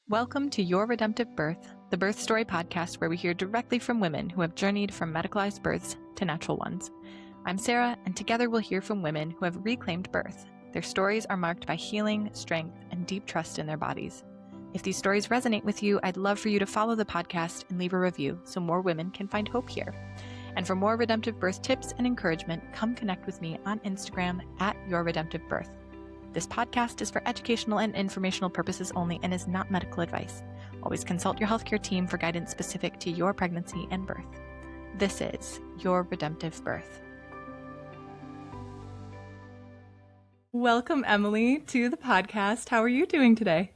Welcome to Your Redemptive Birth, the birth story podcast where we hear directly from women who have journeyed from medicalized births to natural ones. I'm Sarah, and together we'll hear from women who have reclaimed birth. Their stories are marked by healing, strength, and deep trust in their bodies. If these stories resonate with you, I'd love for you to follow the podcast and leave a review so more women can find hope here. And for more redemptive birth tips and encouragement, come connect with me on Instagram at Your Redemptive Birth. This podcast is for educational and informational purposes only and is not medical advice. Always consult your healthcare team for guidance specific to your pregnancy and birth. This is Your Redemptive Birth. Welcome, Emily, to the podcast. How are you doing today?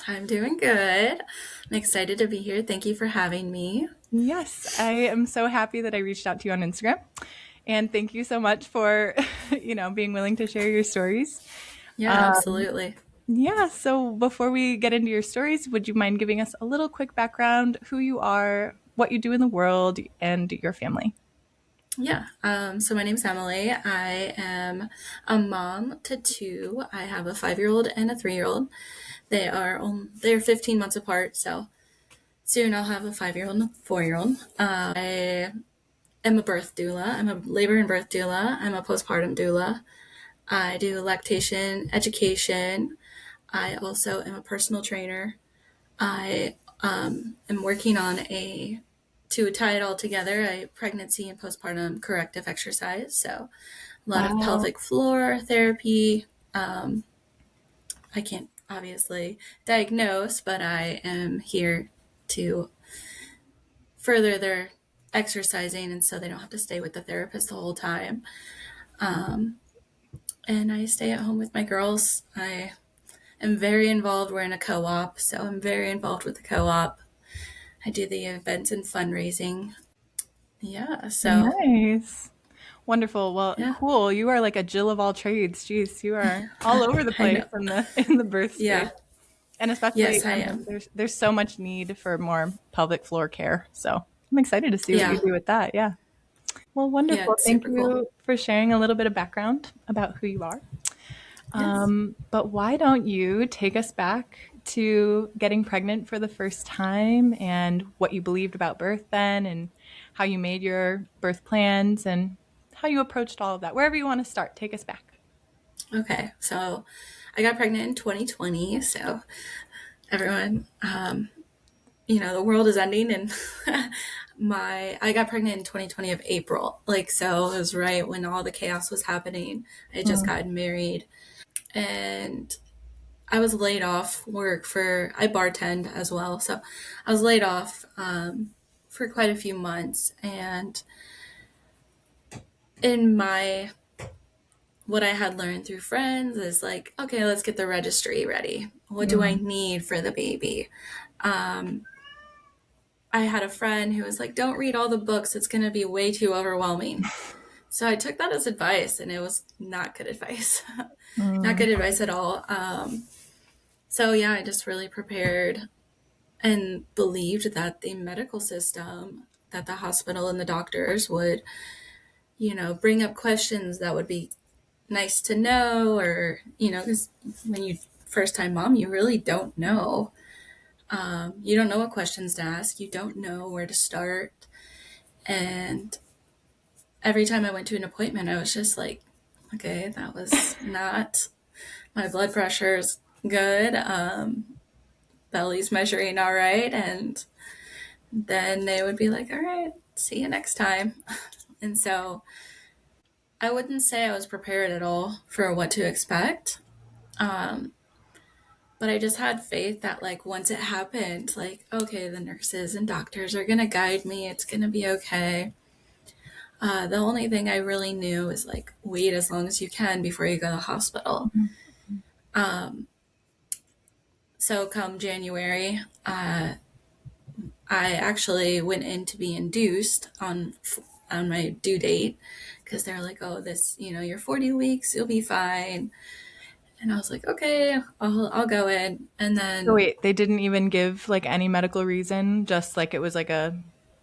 I'm doing good. I'm excited to be here. Thank you for having me. Yes, I am so happy that I reached out to you on Instagram. And thank you so much for, being willing to share your stories. Yeah, absolutely. Yeah, so before we get into your stories, would you mind giving us a little quick background, who you are, what you do in the world, and your family? Yeah, so my name's Emily. I am a mom to two. I have a 5-year-old and a 3-year-old. They're 15 months apart, so soon I'll have a 5-year-old and a 4-year-old. I am a birth doula. I'm a labor and birth doula. I'm a postpartum doula. I do lactation education. I also am a personal trainer. I am working on to tie it all together, a pregnancy and postpartum corrective exercise. So a lot of pelvic floor therapy. I can't obviously diagnose, but I am here to further their exercising, and so they don't have to stay with the therapist the whole time. And I stay at home with my girls. I am very involved. We're in a co-op, so I'm very involved with the co-op. I do the events and fundraising. Yeah, so. Nice. Wonderful. Well, Yeah. Cool. You are like a Jill of all trades. Jeez, you are all over the place in the birth space. Yeah. And especially, Yes, I am. There's so much need for more pelvic floor care. So I'm excited to see what you do with that. Yeah. Well, wonderful. Yeah, Thank super you cool. for sharing a little bit of background about who you are. Yes. But why don't you take us back to getting pregnant for the first time and what you believed about birth then and how you made your birth plans and how you approached all of that. Wherever you want to start, take us back. Okay, so I got pregnant in 2020, so everyone, the world is ending, and I got pregnant in 2020 of April, so it was right when all the chaos was happening. I had just gotten married, and I was laid off work I bartend as well, so I was laid off for quite a few months, and what I had learned through friends is okay, let's get the registry ready. What do I need for the baby? I had a friend who was like, don't read all the books. It's going to be way too overwhelming. So I took that as advice, and it was not good advice. Not good advice at all. So yeah, I just really prepared and believed that the medical system, that the hospital and the doctors would, bring up questions that would be nice to know, or, because when you first time mom, you really don't know. You don't know what questions to ask. You don't know where to start. And every time I went to an appointment, I was just like, okay, that was not, my blood pressure's good. Belly's measuring all right. And then they would be like, all right, see you next time. And so I wouldn't say I was prepared at all for what to expect. But I just had faith that once it happened, okay, the nurses and doctors are going to guide me. It's going to be okay. The only thing I really knew is wait as long as you can before you go to the hospital. So come January, I actually went in to be induced on my due date, because they're like, oh, you're 40 weeks, you'll be fine. And I was like, okay, I'll go in. And then... So wait, they didn't even give any medical reason, just it was a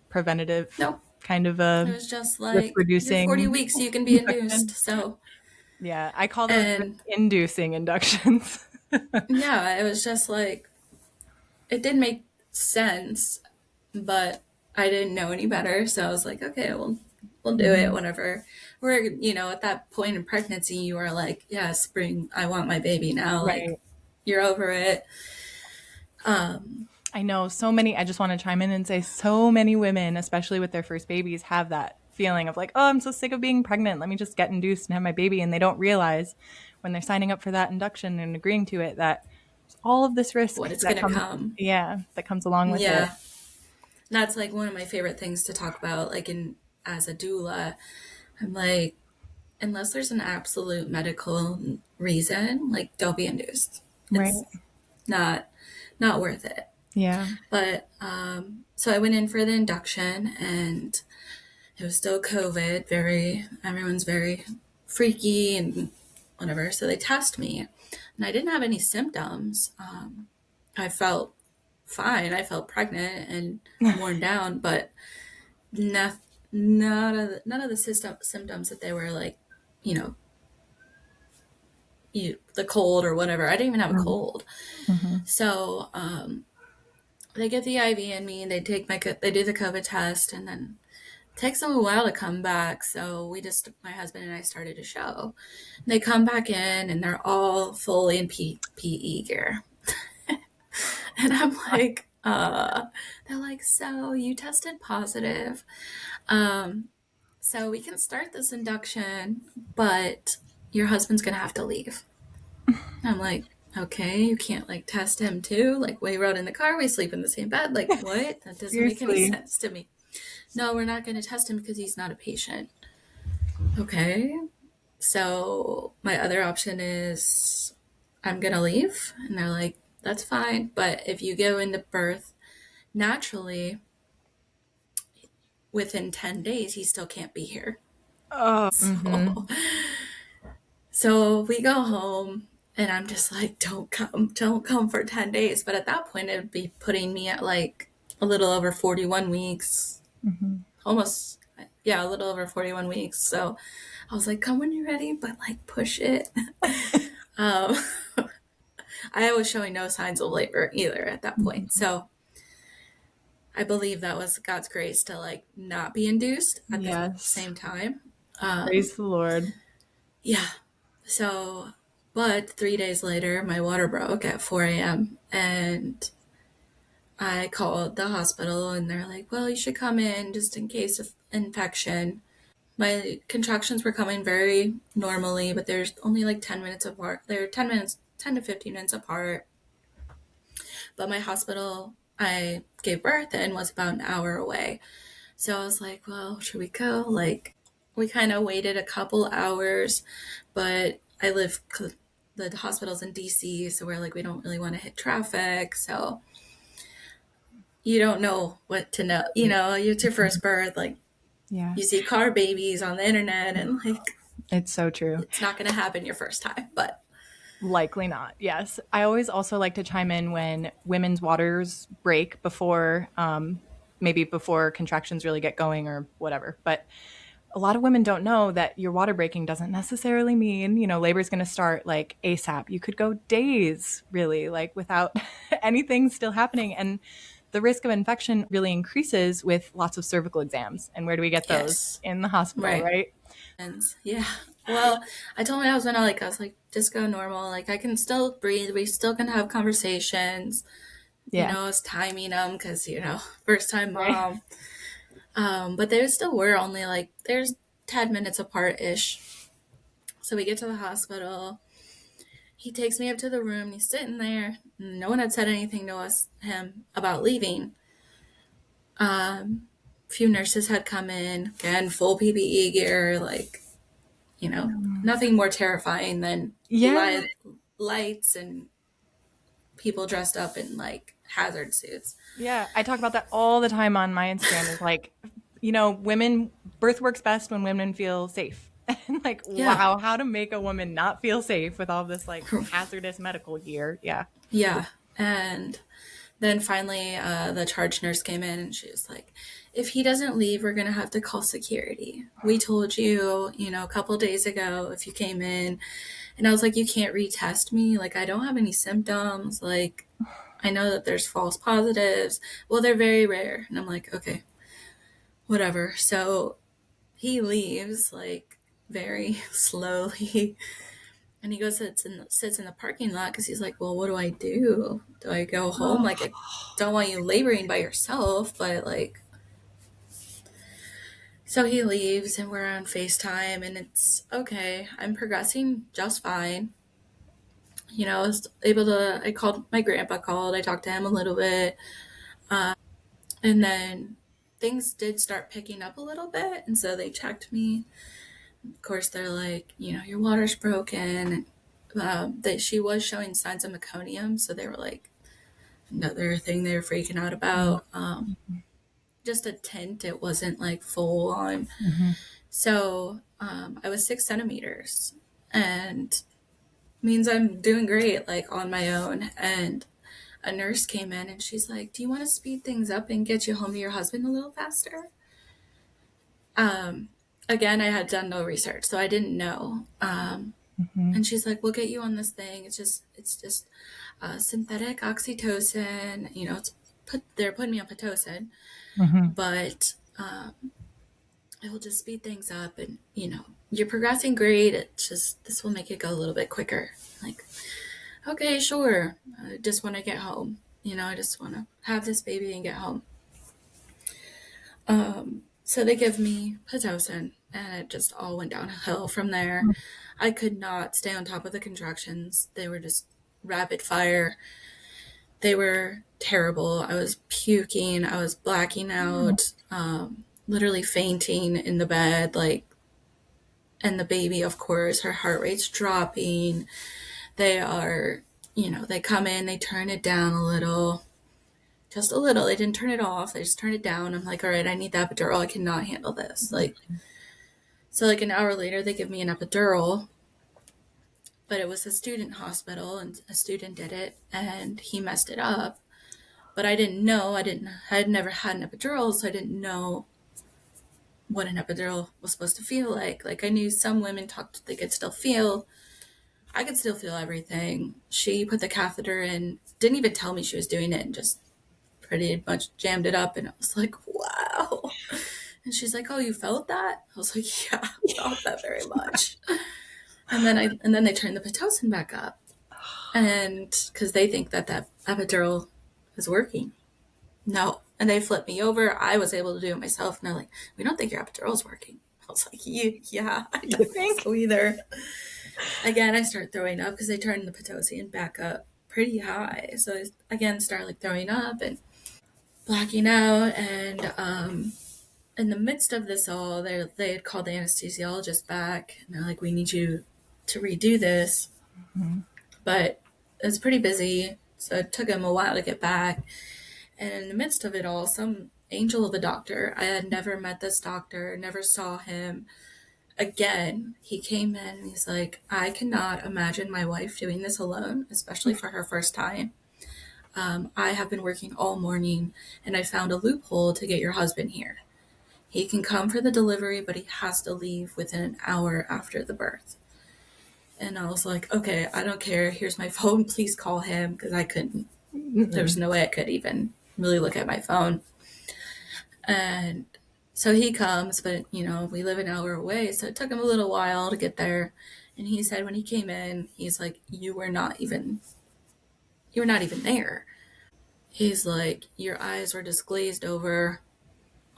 preventative kind of it was just reducing. You're 40 weeks, you can be induced. So yeah, I call those inducing inductions. Yeah, it was just it did make sense, but I didn't know any better. So I was like, okay, we'll do it, whatever. We're, at that point in pregnancy, you are like, yeah, spring, I want my baby now. Like, Right. you're over it. I know so many, I just want to chime in and say so many women, especially with their first babies, have that feeling of like, oh, I'm so sick of being pregnant. Let me just get induced and have my baby. And they don't realize when they're signing up for that induction and agreeing to it that all of this risk What it's that going to comes, come. yeah, that comes along with it. Yeah. That's like one of my favorite things to talk about, like as a doula. I'm like, unless there's an absolute medical reason, like don't be induced. Right. It's not not worth it. Yeah. But so I went in for the induction, and it was still COVID. Everyone's very freaky and whatever. So they test me, and I didn't have any symptoms. I felt fine. I felt pregnant and worn down, but no, none of the symptoms that they were like, you know, the cold or whatever. I didn't even have a cold. Mm-hmm. So they get the IV in me, and they do the COVID test, and then it takes them a while to come back. So my husband and I started a show. And they come back in, and they're all fully in PE gear. And I'm like, they're like, so you tested positive. So we can start this induction, but your husband's going to have to leave. I'm like, okay, you can't like test him too. Like we rode in the car, we sleep in the same bed. Like what? That doesn't make any Seriously. sense to me. No, we're not going to test him because he's not a patient. Okay. So my other option is I'm going to leave. And they're like, that's fine. But if you go into birth naturally, within 10 days, he still can't be here. Oh, mm-hmm. So, so we go home, and I'm just like, don't come for 10 days. But at that point, it would be putting me at like a little over 41 weeks, Mm-hmm. almost, yeah, a little over 41 weeks. So I was like, come when you're ready, but like push it. um, I was showing no signs of labor either at that point. So I believe that was God's grace to like not be induced at the Yes. same time. Praise the Lord. Yeah. So, but 3 days later, my water broke at 4 a.m. and I called the hospital, and they're like, well, you should come in just in case of infection. My contractions were coming very normally, but there's only like 10 minutes apart. They're 10 to 15 minutes apart. But my hospital I gave birth in was about an hour away. So I was like, well, should we go? Like, we kind of waited a couple hours, but the hospital's in DC, so we're like, we don't really want to hit traffic. So you don't know what to know. It's your first birth. Like, Yeah. you see car babies on the internet, and like, It's so true. it's not going to happen your first time, but Likely not. Yes. I always also like to chime in when women's waters break before, maybe before contractions really get going or whatever. But a lot of women don't know that your water breaking doesn't necessarily mean, labor is going to start like ASAP. You could go days really like without anything still happening. And the risk of infection really increases with lots of cervical exams. And where do we get those? yes, In the hospital, right. right? And yeah, well, I told my husband, I was like, just go normal. Like, I can still breathe. We still can have conversations. Yeah. I was timing them because, first time Right. mom. But they still were only like, there's 10 minutes apart ish. So we get to the hospital. He takes me up to the room. He's sitting there. No one had said anything to him about leaving. Few nurses had come in, again, full PPE gear, like, nothing more terrifying than Yeah. lights and people dressed up in like hazard suits. Yeah, I talk about that all the time on my Instagram. Is like, women birth works best when women feel safe. And like, Yeah. wow, how to make a woman not feel safe with all this like hazardous medical gear. Yeah. Yeah. And then finally, the charge nurse came in, and she was like, if he doesn't leave, we're going to have to call security. We told you, a couple days ago if you came in. And I was like, you can't retest me. Like, I don't have any symptoms. Like, I know that there's false positives. Well, they're very rare. And I'm like, okay, whatever. So he leaves like very slowly. And he goes sits in the parking lot because he's like, well, what do I do? Do I go home? Like, I don't want you laboring by yourself, but like, so he leaves and we're on FaceTime and it's okay. I'm progressing just fine. You know, I was able to, I called, my grandpa called, I talked to him a little bit. And then things did start picking up a little bit. And so they checked me. Of course, they're like, you know, your water's broken. That she was showing signs of meconium. So they were like, another thing they were freaking out about. Just a tint. It wasn't like full on. So I was 6 centimeters and means I'm doing great, like on my own. And a nurse came in and she's like, do you want to speed things up and get you home to your husband a little faster? Um, Again, I had done no research, so I didn't know. And she's like, we'll get you on this thing. It's just synthetic oxytocin. You know, they're putting me on Pitocin, but it will just speed things up. And, you know, you're progressing great. This will make it go a little bit quicker. Like, okay, sure. I just want to get home. You know, I just want to have this baby and get home. So they give me Pitocin, and it just all went downhill from there. I could not stay on top of the contractions. They were just rapid fire. They were terrible. I was puking. I was blacking out, literally fainting in the bed. Like, and the baby, of course, her heart rate's dropping. They are, you know, they come in, they turn it down a little, just a little. They didn't turn it off. They just turned it down. I'm like, all right, I need the epidural. I cannot handle this. Like, so like an hour later, they give me an epidural, but it was a student hospital and a student did it and he messed it up. But I didn't know. I had never had an epidural, so I didn't know what an epidural was supposed to feel like. Like I knew some women talked, they could still feel. I could still feel everything. She put the catheter in, didn't even tell me she was doing it and just pretty much jammed it up. And I was like, wow. And she's like, oh, you felt that? I was like, yeah, I felt that very much. And then they turned the Pitocin back up. And because they think that epidural is working. No. And they flipped me over. I was able to do it myself. And they're like, we don't think your epidural is working. I was like, yeah, I don't think so either. Again, I start throwing up because they turned the Pitocin back up pretty high. So I, again, start like throwing up and blacking out. And in the midst of this all, they had called the anesthesiologist back. And they're like, we need you to redo this. But it was pretty busy. So it took him a while to get back. And in the midst of it all, some angel of a doctor, I had never met this doctor, never saw him. Again, he came in and he's like, I cannot imagine my wife doing this alone, especially for her first time. I have been working all morning and I found a loophole to get your husband here. He can come for the delivery, but he has to leave within an hour after the birth. And I was like, okay, I don't care. Here's my phone. Please call him because I couldn't. There was no way I could even really look at my phone. And so he comes, but you know, we live an hour away, so it took him a little while to get there. And he said when he came in, he's like, you were not even there. He's like, your eyes were just glazed over,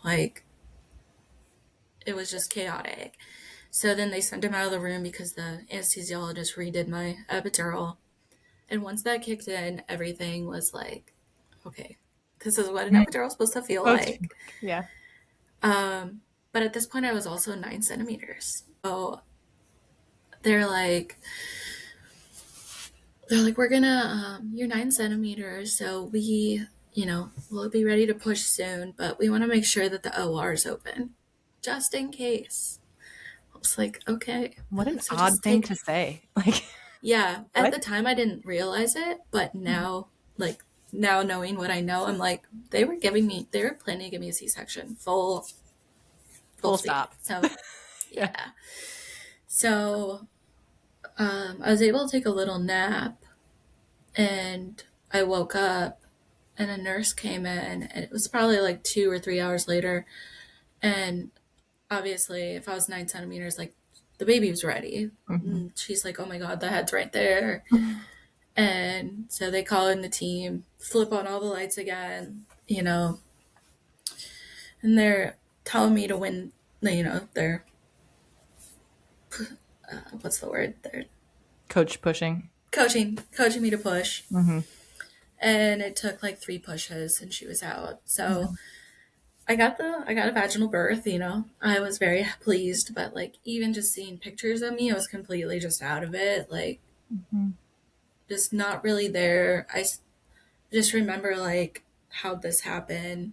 like it was just chaotic. So then they sent him out of the room because the anesthesiologist redid my epidural. And once that kicked in, everything was like, okay, this is what an epidural is supposed to feel like. Yeah. But at this point, I was also 9 centimeters. So they're like, we're gonna, you're 9 centimeters, so we'll be ready to push soon, but we want to make sure that the OR is open, just in case. I was like, okay. What an odd thing to say. Like, yeah, what? at the time I didn't realize it, but now, now knowing what I know, I'm like, they were planning to give me a C-section, full stop. So, yeah. So, I was able to take a little nap, and I woke up and a nurse came in, and it was probably like 2 or 3 hours later. And obviously, if I was 9 centimeters, like the baby was ready. Mm-hmm. And she's like, "Oh my god, the head's right there." And so they call in the team, flip on all the lights again, and they're telling me to win. They're what's the word? They're Coach pushing. coaching me to push. Mm-hmm. And it took like 3 pushes, and she was out. So Mm-hmm. I got a vaginal birth. I was very pleased, but like even just seeing pictures of me, I was completely just out of it. Like Mm-hmm. just not really there. Just remember like how this happened.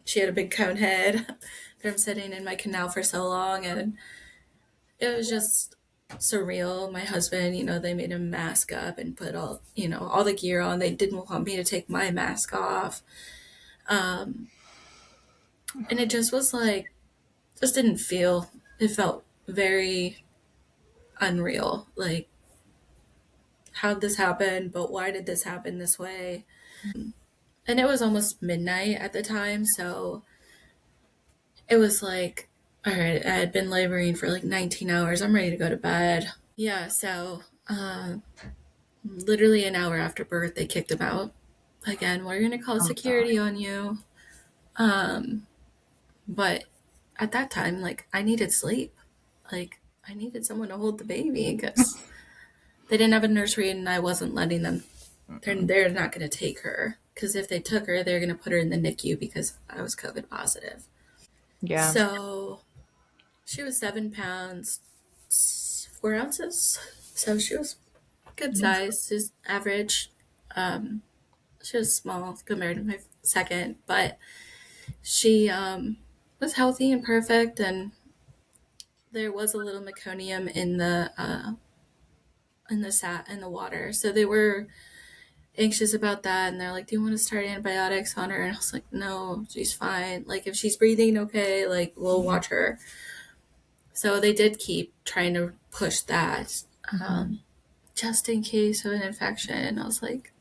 She had a big cone head from sitting in my canal for so long, and it was just surreal. My husband, they made him mask up and put all the gear on. They didn't want me to take my mask off. Um, and it just was like, just didn't feel, it felt very unreal. Like, how'd this happen? But why did this happen this way? And it was almost midnight at the time. So it was like, all right, I had been laboring for like 19 hours. I'm ready to go to bed. Yeah. So, literally an hour after birth, they kicked him out. Again, we're going to call Oh God. security on you. Um, but at that time, like, I needed sleep. Like, I needed someone to hold the baby because they didn't have a nursery, and I wasn't letting them. Mm-mm. They're not going to take her because if they took her, they're going to put her in the NICU because I was COVID positive. Yeah. So she was 7 pounds, 4 ounces. So she was good size, just average. Um, she was small compared to my second, but she was healthy and perfect, and there was a little meconium in the water, so they were anxious about that, and they're like, "Do you want to start antibiotics on her?" And I was like, "No, she's fine. Like if she's breathing okay, like we'll watch her." So they did keep trying to push that, Mm-hmm. just in case of an infection. I was like,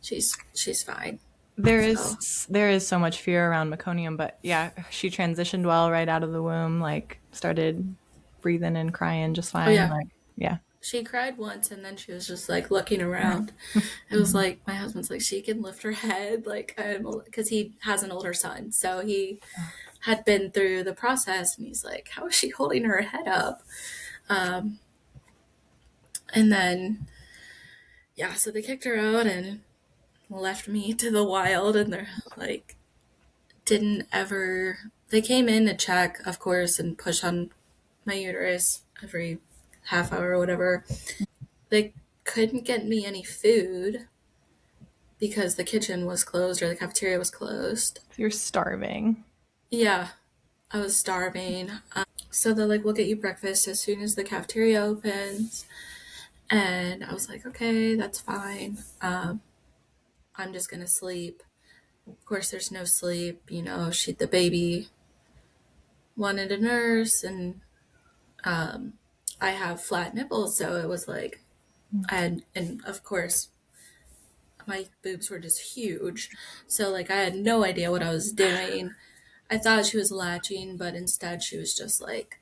"She's fine." There So is so much fear around meconium, but yeah, she transitioned well right out of the womb. Like started breathing and crying just oh fine. yeah, Like yeah. she cried once, and then she was just like looking around. It was Mhm. like my husband's like, she can lift her head, like because he has an older son, so he had been through the process, and he's like, how is she holding her head up? Um, and then yeah, so they kicked her out and left me to the wild, and they're like, didn't ever. They came in to check, of course, and push on my uterus every half hour or whatever. They couldn't get me any food because the kitchen was closed or the cafeteria was closed. You're starving. Yeah, I was starving. So they're like, we'll get you breakfast as soon as the cafeteria opens. And I was like, okay, that's fine. I'm just going to sleep. Of course, there's no sleep. The baby wanted a nurse, and I have flat nipples. So it was like, and of course, my boobs were just huge. So, like, I had no idea what I was doing. I thought she was latching, but instead she was just like,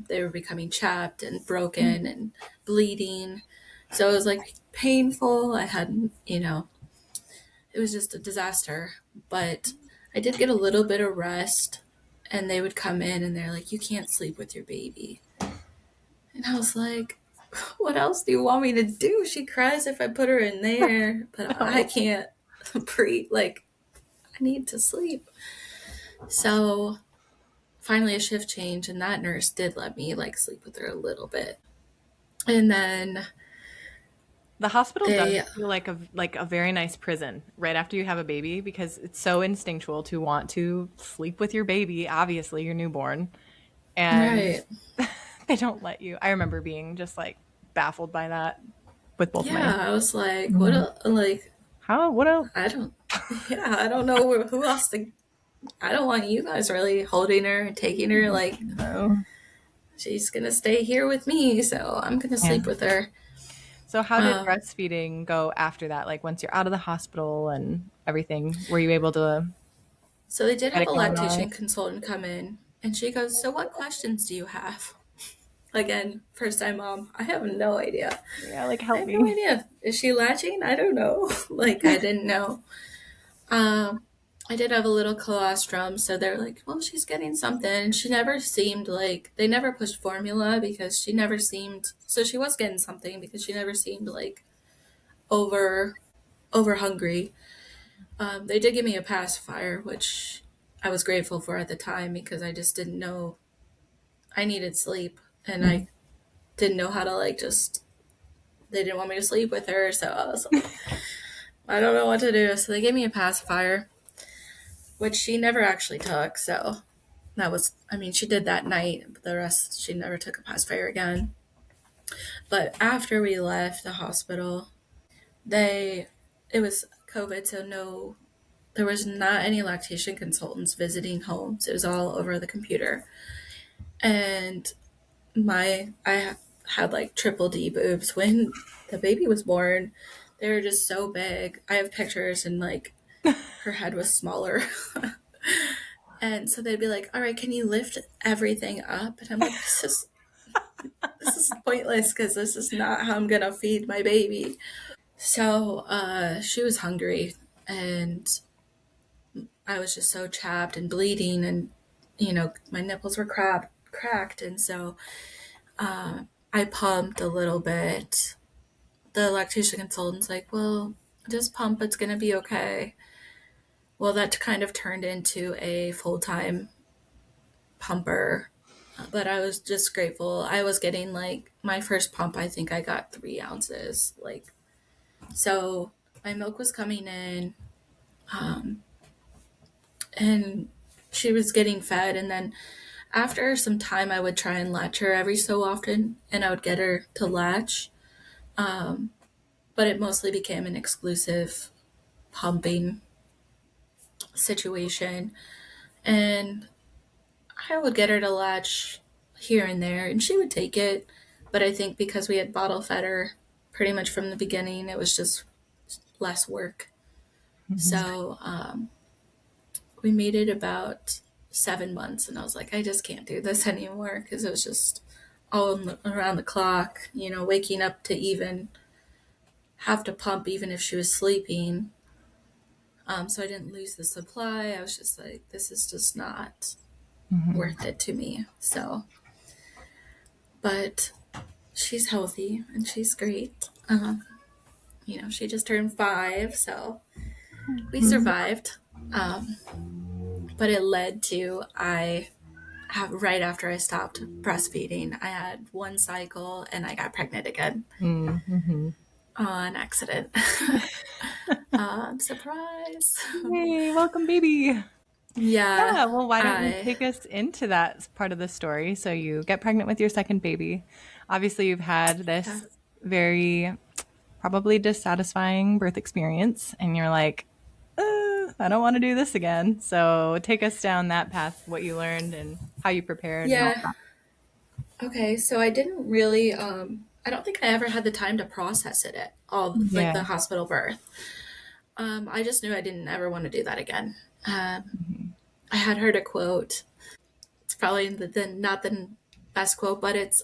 they were becoming chapped and broken and bleeding. So it was like painful. I hadn't, it was just a disaster. But I did get a little bit of rest, and they would come in and they're like, you can't sleep with your baby. And I was like, what else do you want me to do? She cries if I put her in there, but I No. can't breathe. Like, I need to sleep. So finally a shift change, and that nurse did let me like sleep with her a little bit. And then The hospital does they feel like a very nice prison right after you have a baby because it's so instinctual to want to sleep with your baby, obviously your newborn, and right. they don't let you. I remember being just like baffled by that with both of my. Yeah, I was like, what Mhm. like How? What else? I don't yeah, I don't know who else to I don't want you guys really holding her and taking her, like No. she's gonna stay here with me, so I'm gonna Yeah. sleep with her. So how did breastfeeding go after that? Like once you're out of the hospital and everything, were you able to So they did get have it a going lactation on? consultant come in, and she goes, "So what questions do you have?" Again, first time mom. I have no idea. Yeah, like I help have no me. idea. Is she latching? I don't know. Like, I didn't know. Um, I did have a little colostrum, so they're like, well, she's getting something. She never seemed like, they never pushed formula because she never seemed, so she was getting something because she never seemed like over, over hungry. They did give me a pacifier, which I was grateful for at the time because I just didn't know I needed sleep and Mhm. I didn't know how to like just, they didn't want me to sleep with her. So I was like, I don't know what to do. So they gave me a pacifier, which she never actually took. So that was, I mean, she did that night, but the rest, she never took a pacifier again. But after we left the hospital, they, it was COVID, so no, there was not any lactation consultants visiting homes. It was all over the computer. And I had like triple D boobs when the baby was born. They were just so big. I have pictures and like her head was smaller. And so they'd be like, all right, can you lift everything up? And I'm like, this is pointless because this is not how I'm gonna feed my baby. So she was hungry and I was just so chapped and bleeding and my nipples were cracked and so I pumped a little bit. The lactation consultant's like, well, just pump, it's gonna be okay. Well, that kind of turned into a full-time pumper, but I was just grateful. I was getting like my first pump, I think I got 3 ounces. Like, so my milk was coming in, um, and she was getting fed. And then after some time, I would try and latch her every so often, and I would get her to latch. Um, but it mostly became an exclusive pumping situation. And I would get her to latch here and there, and she would take it. But I think because we had bottle fed her pretty much from the beginning, it was just less work. Mhm. So we made it about 7 months, and I was like, I just can't do this anymore because it was just around the clock, waking up to even have to pump even if she was sleeping. So I didn't lose the supply. I was just like, this is just not Mhm. worth it to me. So, but she's healthy and she's great. She just turned 5, so we Mhm. survived. Um, but it led to right after I stopped breastfeeding, I had one cycle and I got pregnant again Mhm. on accident. Surprise. Yay, welcome baby. Yeah, Yeah, well, why don't you I take us into that part of the story? So you get pregnant with your second baby. Obviously, you've had yeah. this very probably dissatisfying birth experience, and you're like, I don't want to do this again. So take us down that path, what you learned and how you prepared and all Yeah. that. Okay, so I didn't really I don't think I ever had the time to process it at all, like Yeah. the hospital birth. I just knew I didn't ever want to do that again. Um, Mhm. I had heard a quote. It's probably not the best quote, but it's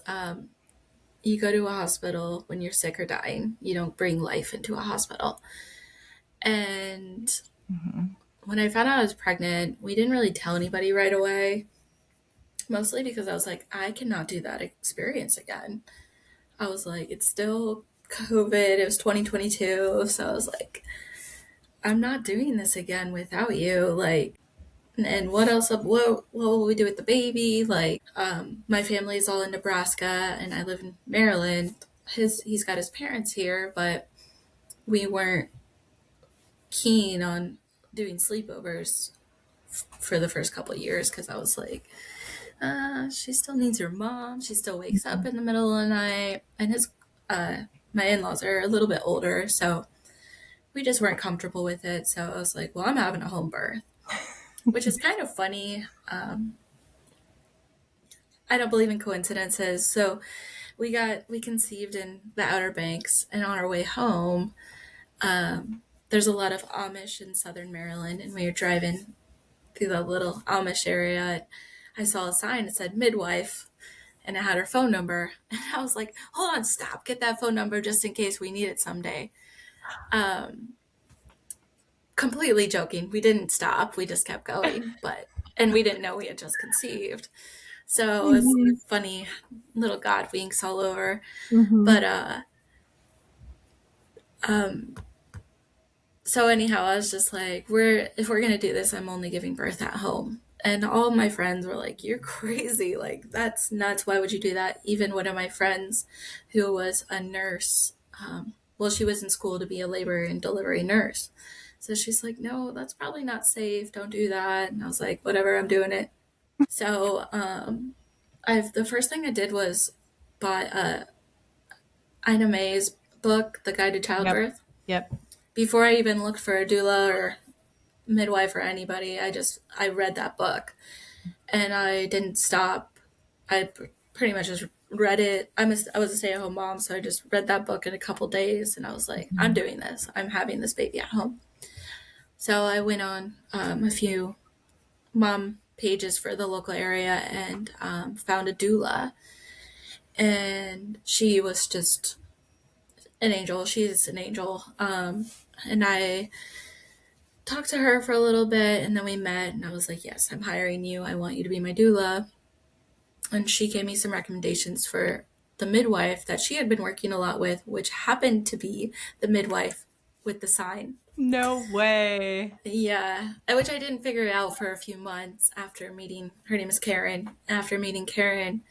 you go to a hospital when you're sick or dying. You don't bring life into a hospital. And Mhm. when I found out I was pregnant, we didn't really tell anybody right away, mostly because I was like, I cannot do that experience again. I was like, it's still COVID. It was 2022. So I was like, I'm not doing this again without you. Like, and what else? What will we do with the baby? Like, my family is all in Nebraska, and I live in Maryland. He's got his parents here, but we weren't keen on doing sleepovers for the first couple of years because I was like, she still needs her mom. She still wakes up in the middle of the night, and uh, my in-laws are a little bit older, so we just weren't comfortable with it. So I was like, well, I'm having a home birth, which is kind of funny. I don't believe in coincidences. So we conceived in the Outer Banks, and on our way home, there's a lot of Amish in Southern Maryland, and we were driving through the little Amish area. I saw a sign that said midwife, and it had her phone number, and I was like, hold on, stop, get that phone number just in case we need it someday. Completely joking, we didn't stop, we just kept going, and we didn't know we had just conceived, so it's funny, little God winks all over. But so anyhow, I was just like, if we're gonna do this, I'm only giving birth at home. And all my friends were like, you're crazy, like that's nuts, why would you do that? Even one of my friends who was a nurse, well, she was in school to be a labor and delivery nurse, so she's like, no, that's probably not safe, don't do that. And I was like, whatever, I'm doing it. So I've the first thing I did was bought Ina May's book, The Guide to Childbirth. Yep. Before I even looked for a doula or midwife or anybody, I read that book, and I didn't stop. I pretty much just read it. I was a stay-at-home mom, so I just read that book in a couple days, and I was like, I'm doing this. I'm having this baby at home. So I went on a few mom pages for the local area and found a doula, and she was just an angel. She's an angel. And I talked to her for a little bit, and then we met, and I was like, yes, I'm hiring you. I want you to be my doula. And she gave me some recommendations for the midwife that she had been working a lot with, which happened to be the midwife with the sign. No way. Yeah, which I didn't figure out for a few months after meeting, her name is Karen, after meeting Karen.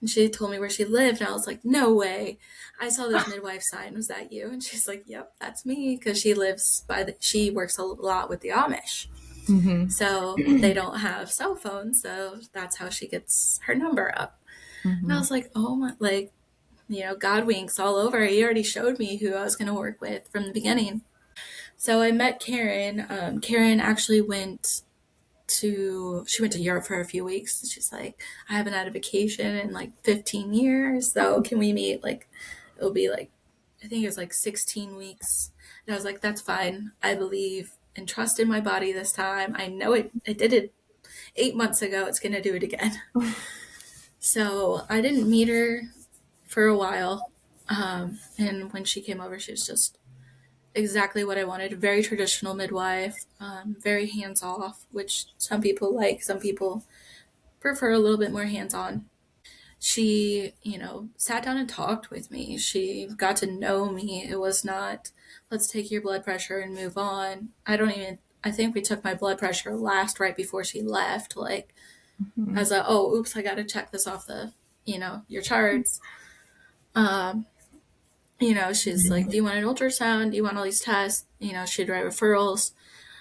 And she told me where she lived, and I was like, no way. I saw this midwife sign. Was that you? And she's like, yep, that's me. Because she works a lot with the Amish. So they don't have cell phones. So that's how she gets her number up. And I was like, oh my, like, God winks all over. He already showed me who I was going to work with from the beginning. So I met Karen. Karen actually went to Europe for a few weeks. She's like, I haven't had a vacation in like 15 years, so can we meet? Like, it'll be like, I think it was like 16 weeks. And I was like, that's fine. I believe and trust in my body this time. I know it did it 8 months ago. It's gonna do it again. So I didn't meet her for a while, and when she came over, she was just exactly what I wanted. Very traditional midwife, very hands off, which some people like, some people prefer a little bit more hands on. She, sat down and talked with me. She got to know me. It was not, let's take your blood pressure and move on. I think we took my blood pressure last right before she left. Like, as oh, oops, I got to check this off your charts. She's like, do you want an ultrasound? Do you want all these tests? She'd write referrals.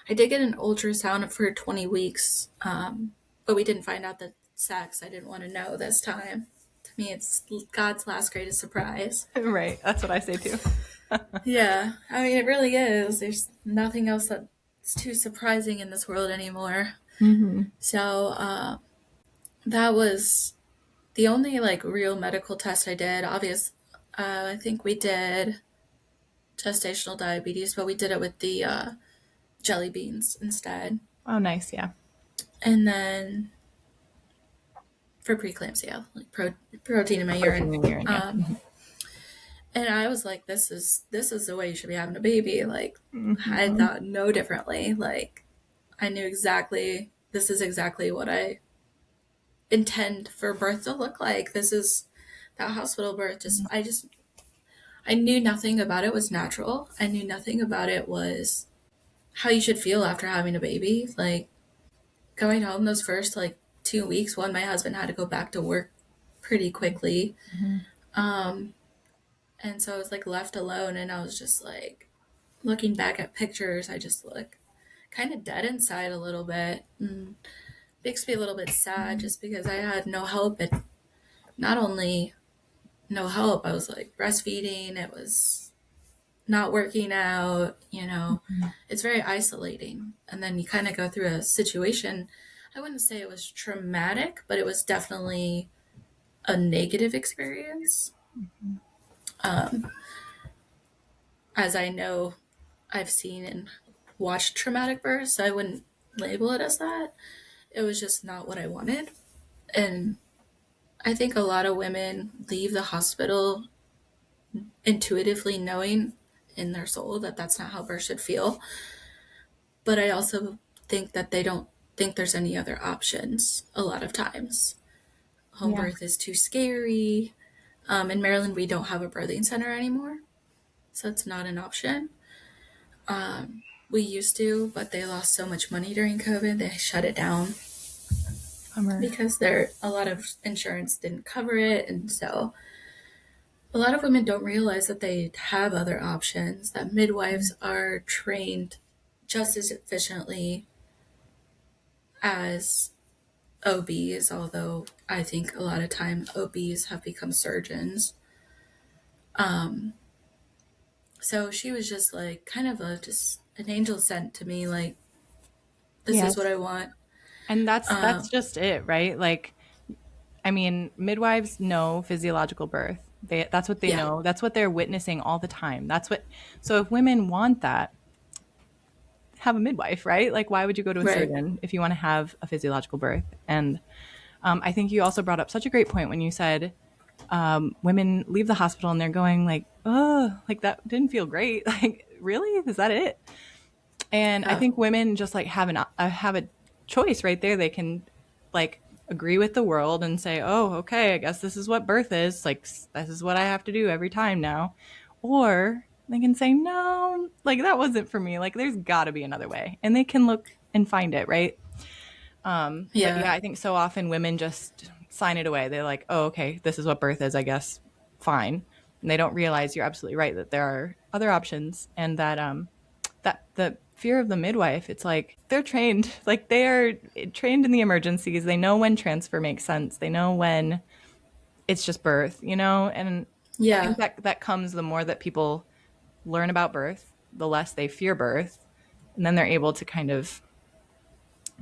I did get an ultrasound for 20 weeks, but we didn't find out the sex. I didn't want to know this time. To me, it's God's last greatest surprise. Right. That's what I say too. Yeah. I mean, it really is. There's nothing else that's too surprising in this world anymore. So that was the only like real medical test I did. I think we did gestational diabetes, but we did it with the jelly beans instead. Oh, nice. Yeah. And then for preeclampsia, like protein in my urine. Yeah. And I was like, this is the way you should be having a baby. Like, I thought no differently. Like, I knew this is exactly what I intend for birth to look like. This is that hospital birth. I knew nothing about it was natural. I knew nothing about it was how you should feel after having a baby. Like, going home those first like 2 weeks, my husband had to go back to work pretty quickly. And so I was like left alone, and I was just like looking back at pictures. I just look kind of dead inside a little bit, and makes me a little bit sad just because I had no help. And not only no help, I was like breastfeeding. It was not working out, It's very isolating. And then you kind of go through a situation. I wouldn't say it was traumatic, but it was definitely a negative experience. As I know, I've seen and watched traumatic births, so I wouldn't label it as that. It was just not what I wanted. And I think a lot of women leave the hospital intuitively knowing in their soul that that's not how birth should feel. But I also think that they don't think there's any other options a lot of times. Home Yeah. birth is too scary. In Maryland, we don't have a birthing center anymore, so it's not an option. We used to, but they lost so much money during COVID, they shut it down Bummer. because a lot of insurance didn't cover it, and so a lot of women don't realize that they have other options. That midwives are trained just as efficiently as OBs, although I think a lot of time OBs have become surgeons. So she was just like kind of just an angel sent to me, like, this is what Yes. I want. And that's Um, just it, right? Like, I mean, midwives know physiological birth. That's what they yeah, know. That's what they're witnessing all the time. So if women want that, have a midwife, right? Like, why would you go to a right. surgeon if you want to have a physiological birth? And I think you also brought up such a great point when you said women leave the hospital and they're going like, oh, like that didn't feel great. Like, really? Is that it? And I Yeah, think women just like have a choice right there. They can like agree with the world and say, "Oh, okay, I guess this is what birth is. Like this is what I have to do every time now." Or they can say, "No, like that wasn't for me. Like there's got to be another way." And they can look and find it, right? But yeah, yeah, I think so often women just sign it away. They're like, "Oh, okay, this is what birth is, I guess. Fine." And they don't realize you're absolutely right that there are other options and that the fear of the midwife, it's like they're trained, like they are trained in the emergencies. They know when transfer makes sense. They know when it's just birth, and I yeah, think that comes the more that people learn about birth, the less they fear birth, and then they're able to kind of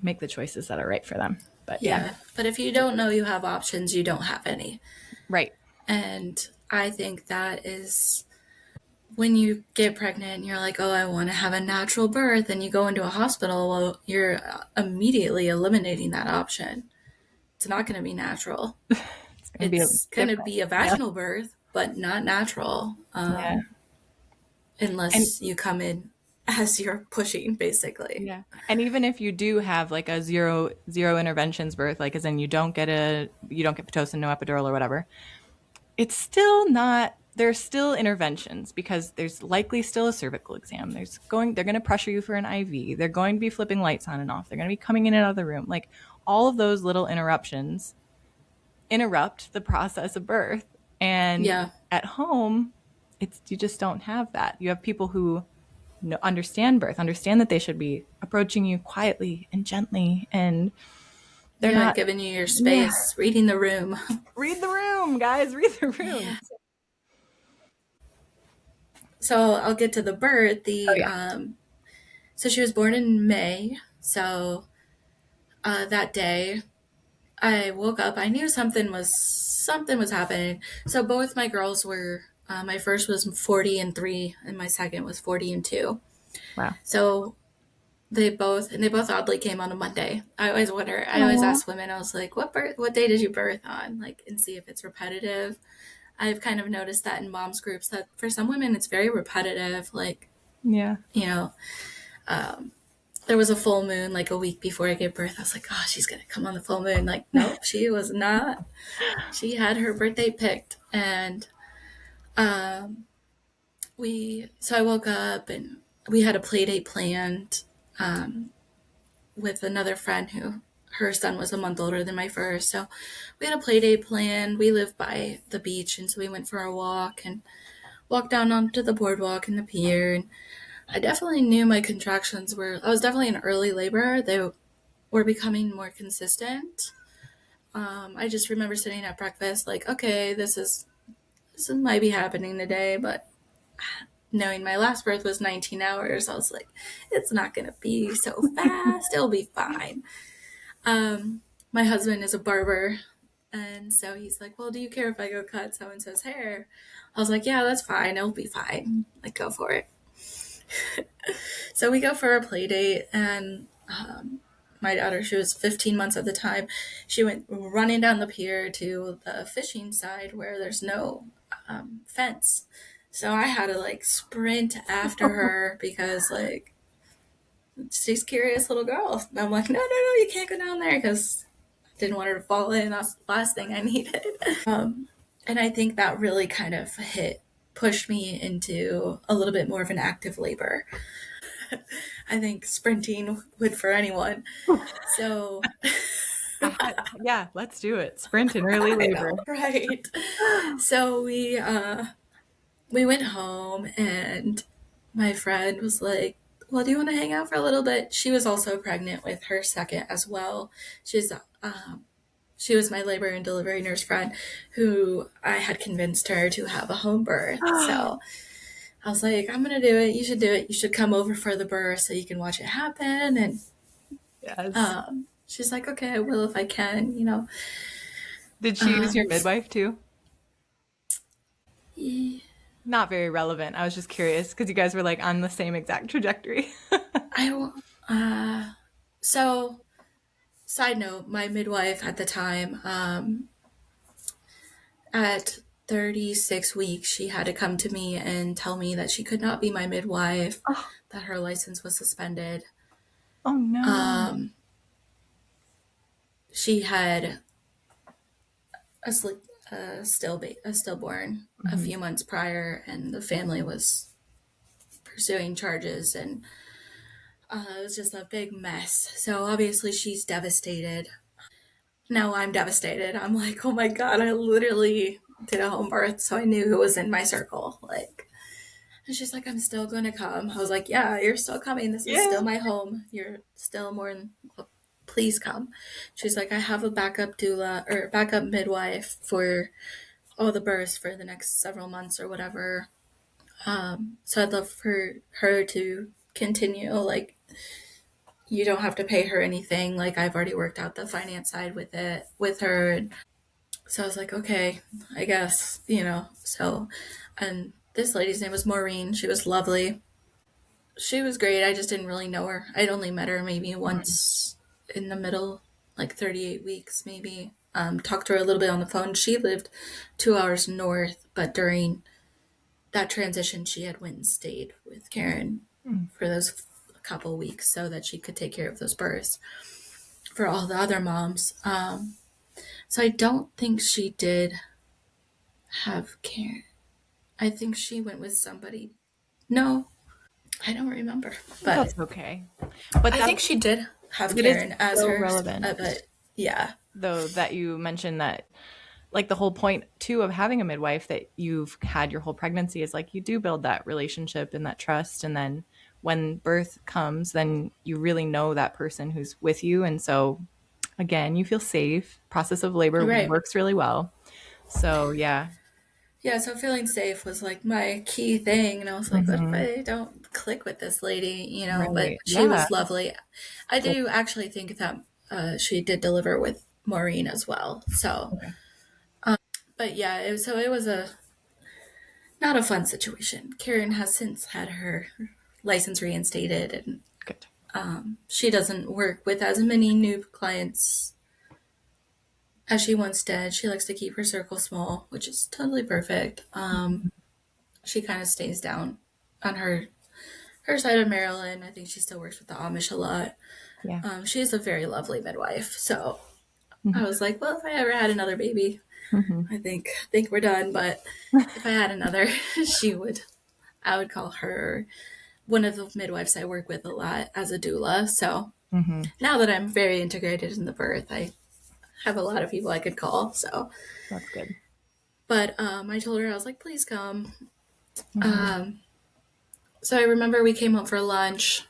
make the choices that are right for them. But yeah. yeah. But if you don't know you have options, you don't have any. Right. And I think that is when you get pregnant and you're like, oh, I want to have a natural birth, and you go into a hospital, well, you're immediately eliminating that option. It's not going to be natural. It's going to be It's going to different. be a Yeah. vaginal birth, but not natural, Yeah. And unless you come in as you're pushing, basically. yeah. And even if you do have like a zero interventions birth, like as in you don't get Pitocin, no epidural or whatever, it's still not, there's still interventions because there's likely still a cervical exam. They're going to pressure you for an IV. They're going to be flipping lights on and off. They're going to be coming in and out of the room. Like all of those little interruptions interrupt the process of birth. And Yeah. at home, you just don't have that. You have people who understand birth, understand that they should be approaching you quietly and gently, and they're Yeah. not. Giving you your Yeah, space, reading the room. read the room, guys. Read the room. Yeah. So I'll get to the birth. Oh yeah. So she was born in May. So that day, I woke up. I knew something was happening. So both my girls were. My first was 40 and 3, and my second was 40 and 2. Wow. So they both oddly came on a Monday. I always wonder. I always Aw. ask women. I was like, What day did you birth on? Like, and see if it's repetitive. I've kind of noticed that in moms groups that for some women it's very repetitive. Like, Yeah. you know, um, there was a full moon like a week before I gave birth. I was like, oh, she's gonna come on the full moon. Like, nope, she was not. She had her birthday picked, and um, so I woke up and we had a play date planned um, with another friend who her son was a month older than my first. So we had a play date planned. We live by the beach, and so we went for a walk and walked down onto the boardwalk and the pier. And I definitely knew my contractions were. I was definitely in early labor. They were becoming more consistent. I just remember sitting at breakfast, like, okay, this might be happening today, but knowing my last birth was 19 hours, I was like, it's not gonna be so fast. It'll be fine. My husband is a barber, And so he's like, well, do you care if I go cut so-and-so's hair? I was like, yeah, that's fine. It'll be fine. Like, go for it. So we go for a play date, and my daughter, she was 15 months at the time. She went running down the pier to the fishing side where there's no fence. So I had to like sprint after her because like she's a curious little girl. And I'm like, no, no, no, you can't go down there because I didn't want her to fall in. That's the last thing I needed. And I think that really kind of pushed me into a little bit more of an active labor. I think sprinting would for anyone. So Yeah, let's do it. Sprint in early labor. know, right. So we went home, and my friend was like, well, do you want to hang out for a little bit? She was also pregnant with her second as well. She's she was my labor and delivery nurse friend who I had convinced her to have a home birth. So I was like, I'm going to do it. You should do it. You should come over for the birth so you can watch it happen. And Yes. she's like, okay, I will if I can, you know. Did she use your midwife too? Yeah. Not very relevant. I was just curious because you guys were like on the same exact trajectory. So side note, my midwife at the time, at 36 weeks, she had to come to me and tell me that she could not be my midwife, Oh, that her license was suspended. oh no. She had a, a stillborn a few months prior, and the family was pursuing charges, and it was just a big mess. So obviously she's devastated. Now I'm devastated. I'm like, oh my God, I literally did a home birth, so I knew who was in my circle. Like, and she's like, I'm still going to come. I was like, yeah, you're still coming. This is Yeah. still my home. You're still more than, please come. She's like, I have a backup doula or backup midwife for all the births for the next several months or whatever. So I'd love for her to continue. Like, you don't have to pay her anything. Like, I've already worked out the finance side with her. And so I was like, okay, I guess, you know. So, and this lady's name was Maureen. She was lovely. She was great. I just didn't really know her. I'd only met her maybe once in the middle, like 38 weeks maybe. Talked to her a little bit on the phone. She lived 2 hours north, but during that transition, she had went and stayed with Karen for those couple weeks so that she could take care of those births for all the other moms. So I don't think she did have Karen. I think she went with somebody. No, I don't remember. But That's okay. But I think she did have it is Karen as so hers. relevant, But yeah. though, that you mentioned that, like, the whole point too of having a midwife that you've had your whole pregnancy is like you do build that relationship and that trust, and then when birth comes, then you really know that person who's with you, and so again, you feel safe. Process of labor Right. works really well. So yeah. Yeah, so feeling safe was like my key thing. And I was like, what if I don't click with this lady, you know? But Right. she Yeah. was lovely. I do actually think that she did deliver with Maureen as well. So, Okay. but yeah, it was a not a fun situation. Karen has since had her license reinstated, and Good. she doesn't work with as many new clients as she once did. She likes to keep her circle small, which is totally perfect. She kind of stays down on her side of Maryland. I think she still works with the Amish a lot. Yeah. She is a very lovely midwife. So I Mhm. was like, well, if I ever had another baby, Mhm. I think we're done. But if I had another, I would call her one of the midwives I work with a lot as a doula. So Mhm. now that I'm very integrated in the birth, I have a lot of people I could call. So, That's good. but I told her, I was like, please come. Mhm. Um, so I remember we came home for lunch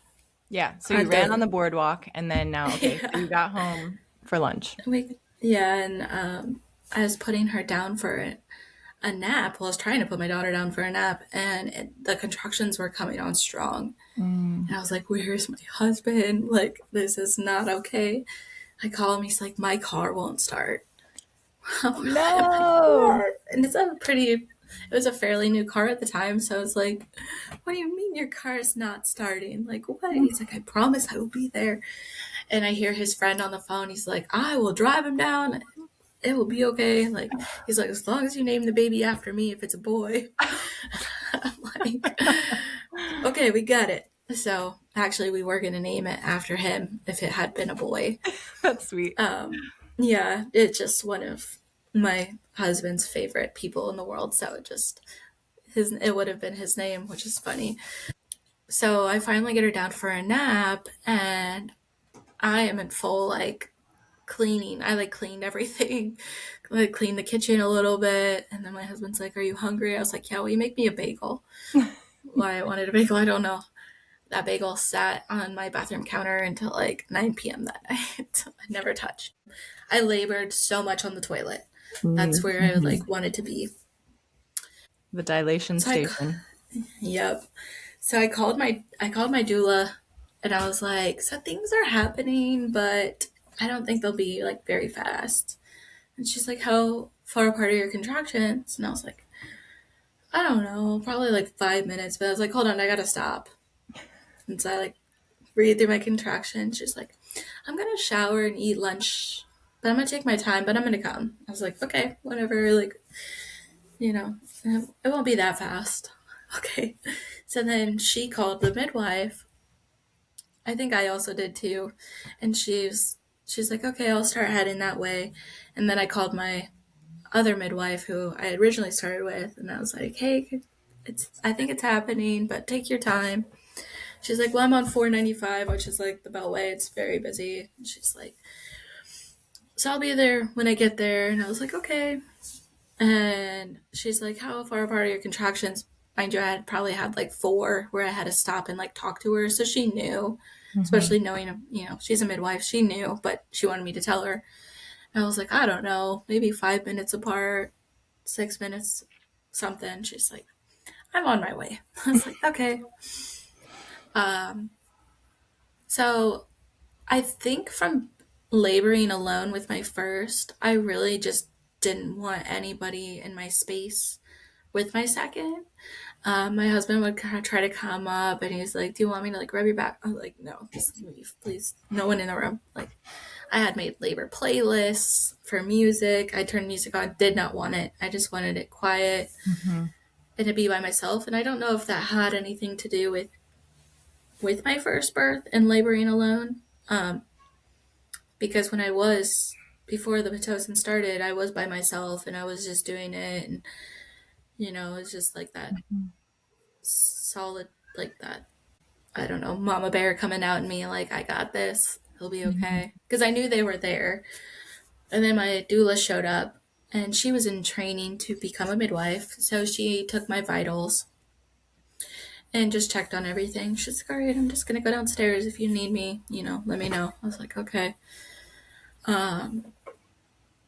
Yeah. So you at ran on the the boardwalk, and then now, okay, so yeah. you got home for lunch. Yeah, and I was putting her down for a nap. Well, I was trying to put my daughter down for a nap, and the contractions were coming on strong. Mm. And I was like, "Where's my husband? Like, this is not okay." I call him. He's like, "My car won't start." No. And it was a fairly new car at the time. So I was like, what do you mean your car is not starting? Like, what? He's like, I promise I will be there. And I hear his friend on the phone. He's like, I will drive him down. It will be okay. Like, he's like, as long as you name the baby after me, if it's a boy. I'm like, okay, we got it. So actually, we were going to name it after him if it had been a boy. That's sweet. Yeah, it's just one of my husband's favorite people in the world. So it would have been his name, which is funny. So I finally get her down for a nap, and I am in full like cleaning. I like cleaned everything, like cleaned the kitchen a little bit. And then my husband's like, "Are you hungry?" I was like, "Yeah, will you make me a bagel?" Why I wanted a bagel, I don't know. That bagel sat on my bathroom counter until like 9 p.m. that night. I never touched. I labored so much on the toilet. That's where I like wanted to be. The dilation station. Yep. So I called my doula, and I was like, so things are happening, but I don't think they'll be like very fast. And she's like, how far apart are your contractions? And I was like, I don't know, probably like 5 minutes. But I was like, hold on, I gotta stop. And so I like read through my contractions. She's like, I'm gonna shower and eat lunch, but I'm gonna take my time, but I'm gonna come. I was like, okay, whatever. Like, it won't be that fast. Okay. So then she called the midwife. I think I also did too. And she's like, okay, I'll start heading that way. And then I called my other midwife who I originally started with, and I was like, hey, I think it's happening, but take your time. She's like, well, I'm on 495, which is like the Beltway. It's very busy. And she's like, so I'll be there when I get there. And I was like, okay. And she's like, how far apart are your contractions? Mind you, I had probably had like 4 where I had to stop and like talk to her. So she knew, especially knowing, she's a midwife. She knew, but she wanted me to tell her. And I was like, I don't know, maybe 5 minutes apart, 6 minutes, something. She's like, I'm on my way. I was like, okay. So I think from laboring alone with my first, I really just didn't want anybody in my space with my second. My husband would try to come up, and he's like, do you want me to like rub your back? I was like, no, just leave, please. No one in the room. Like, I had made labor playlists for music. I turned music on, did not want it. I just wanted it quiet and to be by myself. And I don't know if that had anything to do with my first birth and laboring alone. Because before the Pitocin started, I was by myself and I was just doing it. And, it's just like that solid, like that, I don't know, mama bear coming out in me, like, I got this. It'll be okay. Because I knew they were there. And then my doula showed up, and she was in training to become a midwife. So she took my vitals and just checked on everything. She's like, all right, I'm just going to go downstairs. If you need me, let me know. I was like, okay. And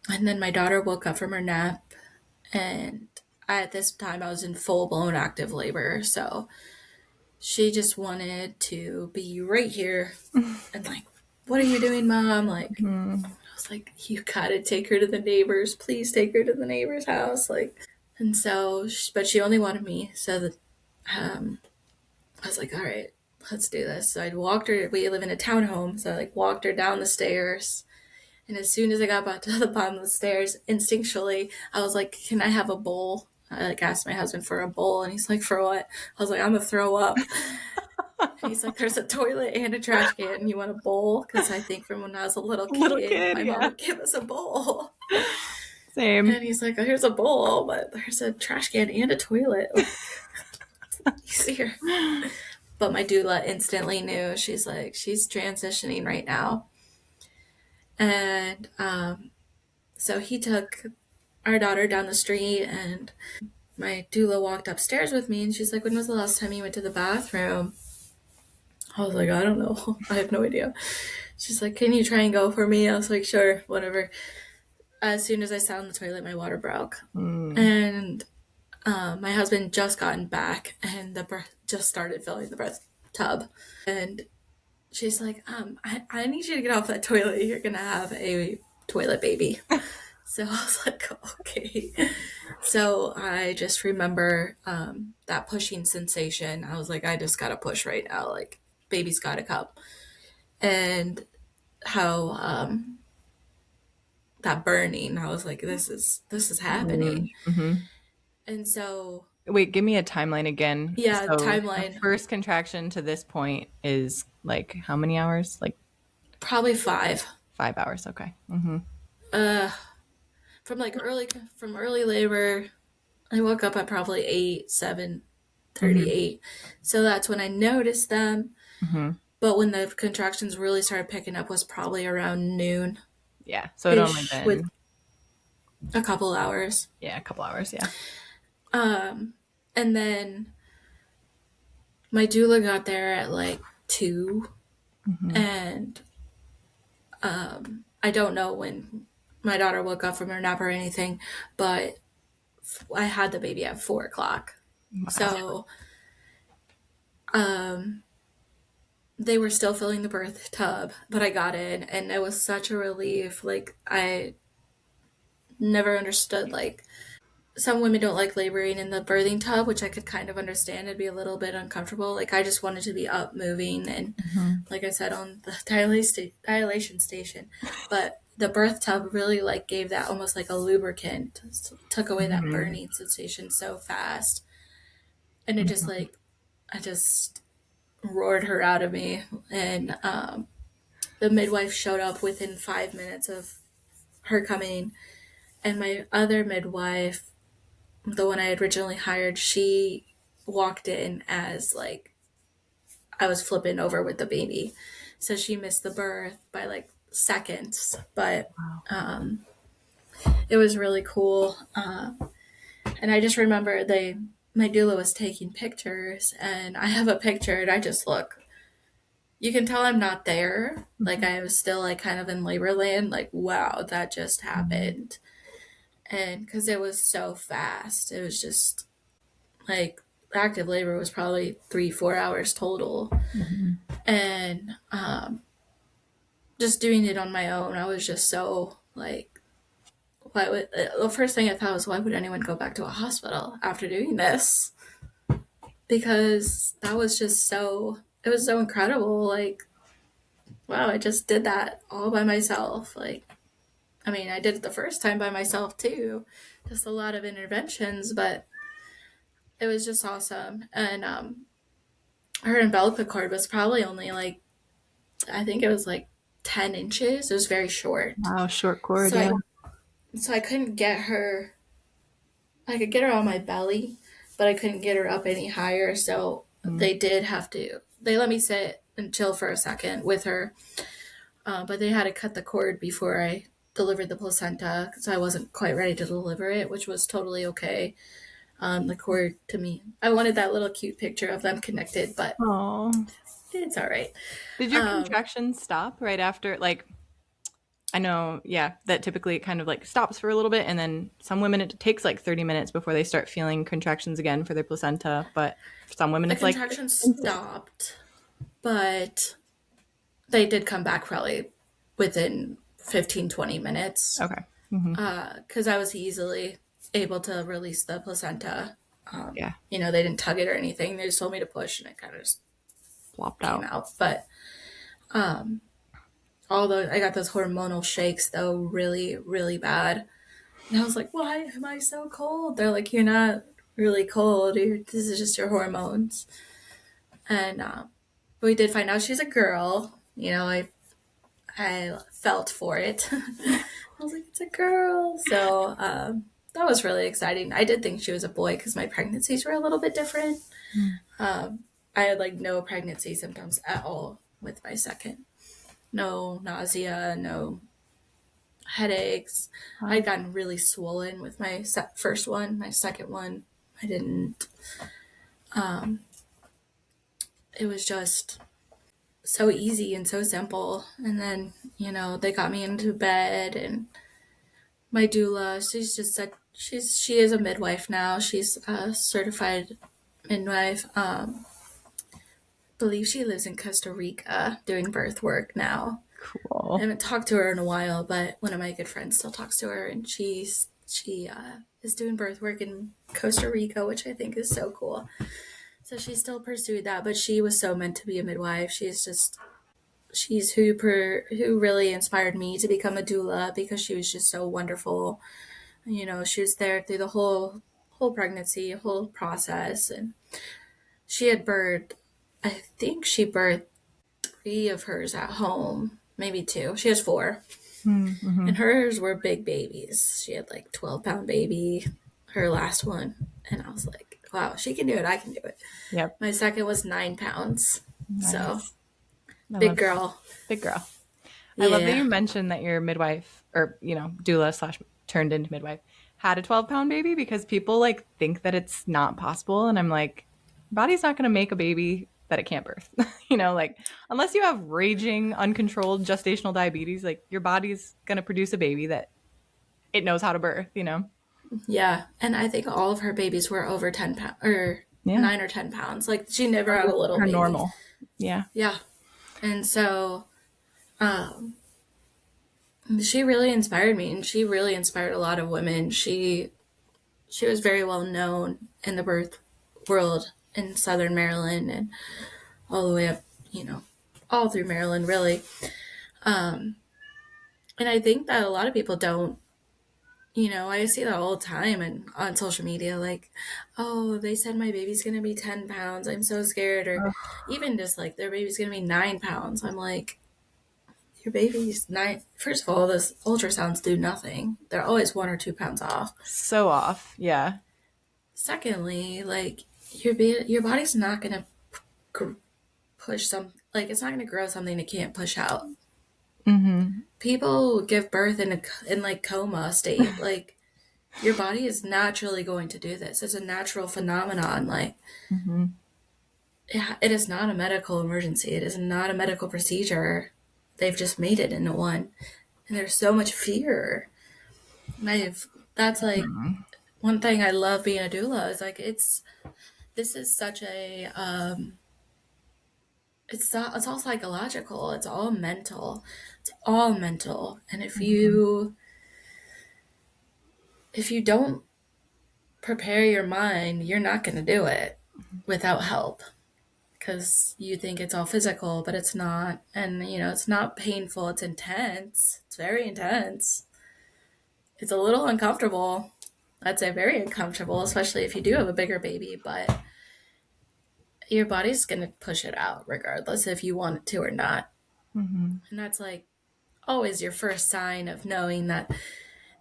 then my daughter woke up from her nap, and at this time I was in full-blown active labor. So she just wanted to be right here and like, what are you doing, Mom? Like, I was like, you gotta take her to the neighbors. Please take her to the neighbor's house. Like, and so, but she only wanted me. So that, I was like, all right, let's do this. So I'd walked her. We live in a townhome, so I like walked her down the stairs. And as soon as I got back to the bottom of the stairs, instinctually, I was like, can I have a bowl? I like asked my husband for a bowl, and he's like, for what? I was like, I'm gonna throw up. And he's like, there's a toilet and a trash can, and you want a bowl? Because I think from when I was a little kid, my mom would give us a bowl. Same. And he's like, oh, here's a bowl, but there's a trash can and a toilet. It's easier. But my doula instantly knew. She's like, she's transitioning right now. And so he took our daughter down the street, and my doula walked upstairs with me, and she's like, when was the last time you went to the bathroom? I was like, I don't know. I have no idea. She's like, can you try and go for me? I was like, sure, whatever. As soon as I sat on the toilet, my water broke. And my husband just gotten back, and the birth just started filling the birth tub. And she's like, I need you to get off that toilet. You're going to have a toilet baby. So I was like, okay. So I just remember that pushing sensation. I was like, I just gotta push right now. Like, baby's gotta come. And how that burning, I was like, this is happening. Mm-hmm. And so, Wait, give me a timeline again. yeah, So the timeline, first contraction to this point is like how many hours? Like probably 5. 5 hours. Okay. Mm-hmm. Uh, from early labor, I woke up at probably 8, 7:38. So that's when I noticed them. Mm-hmm. But when the contractions really started picking up was probably around noon Yeah. So it only ish, with been, a couple hours. yeah, a couple hours. Yeah. Um, and then my doula got there at like 2, Mm-hmm. and I don't know when my daughter woke up from her nap or anything, but I had the baby at 4 o'clock. Wow. So um, they were still filling the birth tub, but I got in, and it was such a relief. Like, I never understood, like, some women don't like laboring in the birthing tub, which I could kind of understand. It'd be a little bit uncomfortable. Like, I just wanted to be up moving and, Mm-hmm. like I said, on the dilation station. But the birth tub really, like, gave that almost like a lubricant, took away that Mm-hmm. burning sensation so fast. And it just, like, I just roared her out of me. And the midwife showed up within 5 minutes of her coming. And my other midwife, the one I had originally hired, she walked in as like I was flipping over with the baby. So she missed the birth by like seconds, but Wow. it was really cool. And I just remember my doula was taking pictures, and I have a picture, and I just look. You can tell I'm not there. Like, I was still like kind of in labor land. Like, wow, that just Mm-hmm. happened. And because it was so fast, it was just like active labor was probably 3-4 hours total. Mm-hmm. And just doing it on my own, I was just so like, why would the first thing I thought was, why would anyone go back to a hospital after doing this? Because that was just so, it was so incredible. Like, wow, I just did that all by myself. Like, I mean, I did it the first time by myself too, just a lot of interventions, but it was just awesome. And her umbilical cord was probably only like, I think it was like 10 inches. It was very short. Wow. Short cord. So Yeah. I couldn't get her, I could get her on my belly, but I couldn't get her up any higher. So Mm-hmm. they did have to, they let me sit and chill for a second with her. But they had to cut the cord before I delivered the placenta because I wasn't quite ready to deliver it, which was totally okay. The cord to me, I wanted that little cute picture of them connected, but Oh. it's all right. Did your Um, contractions stop right after? Like, I know, yeah, that typically it kind of like stops for a little bit, and then some women it takes like 30 minutes before they start feeling contractions again for their placenta. But for some women, the it's like contractions instant. stopped, but they did come back probably within 15-20 minutes Okay. Mm-hmm. because I was easily able to release the placenta. Yeah, They didn't tug it or anything. They just told me to push, and it kind of just flopped came out. out. But although I got those hormonal shakes, though, really, really bad. And I was like, why am I so cold? They're like, you're not really cold. This is just your hormones. And we did find out she's a girl. I felt for it. I was like, it's a girl. So that was really exciting. I did think she was a boy because my pregnancies were a little bit different. I had like no pregnancy symptoms at all with my second. No nausea, no headaches. I'd Wow. gotten really swollen with my first one. My second one, I didn't. It was just so easy and so simple. And then, they got me into bed, and my doula, she's just said she is a midwife now. She's a certified midwife. Believe she lives in Costa Rica doing birth work now. I Cool. haven't talked to her in a while, but one of my good friends still talks to her, and she is doing birth work in Costa Rica, which I think is so cool. So she still pursued that, but she was so meant to be a midwife. She's who really inspired me to become a doula, because she was just so wonderful. You know, she was there through the whole pregnancy, whole process, and she had birthed. I think she birthed 3 of hers at home, maybe 2. She has 4. Mm-hmm. And hers were big babies. She had like 12-pound baby, her last one. And I was like, wow, she can do it. I can do it. Yep. My second was 9 pounds. So Nice. I big love girl. big girl. I love that Yeah. you mentioned that your midwife or, doula slash turned into midwife had a 12-pound baby, because people like think that it's not possible. And I'm like, your body's not going to make a baby that it can't birth. Like unless you have raging, uncontrolled gestational diabetes, like your body's going to produce a baby that it knows how to birth. Yeah. And I think all of her babies were over 10 pounds, or Yeah. 9 or 10 pounds. Like she never had a little Her baby. normal. Yeah. Yeah. And so um, she really inspired me, and she really inspired a lot of women. She was very well known in the birth world in Southern Maryland, and all the way up, all through Maryland, really. Um, and I think that a lot of people don't, I see that all the time and on social media, like, oh, they said my baby's gonna be 10 pounds. I'm so scared. Or even just like their baby's gonna be 9 pounds. I'm like, your baby's 9. First of all, those ultrasounds do nothing. They're always 1 or 2 pounds off. So off. Yeah. Secondly, like your body's not gonna push like it's not gonna grow something it can't push out. Mm-hmm. People give birth in like coma state. Like your body is naturally going to do this. It's a natural phenomenon. Like Mm-hmm. it is not a medical emergency. It is not a medical procedure. They've just made it into one, and there's so much fear. That's like one thing I love being a doula is like this is such a it's all psychological. It's all mental. It's all mental. And Mm-hmm. if you don't prepare your mind, you're not going to do it without help, because you think it's all physical, but it's not. And it's not painful. It's intense. It's very intense. It's a little uncomfortable. I'd say very uncomfortable, especially if you do have a bigger baby, but your body's going to push it out regardless if you want it to or not. Mm-hmm. And that's like always your first sign of knowing that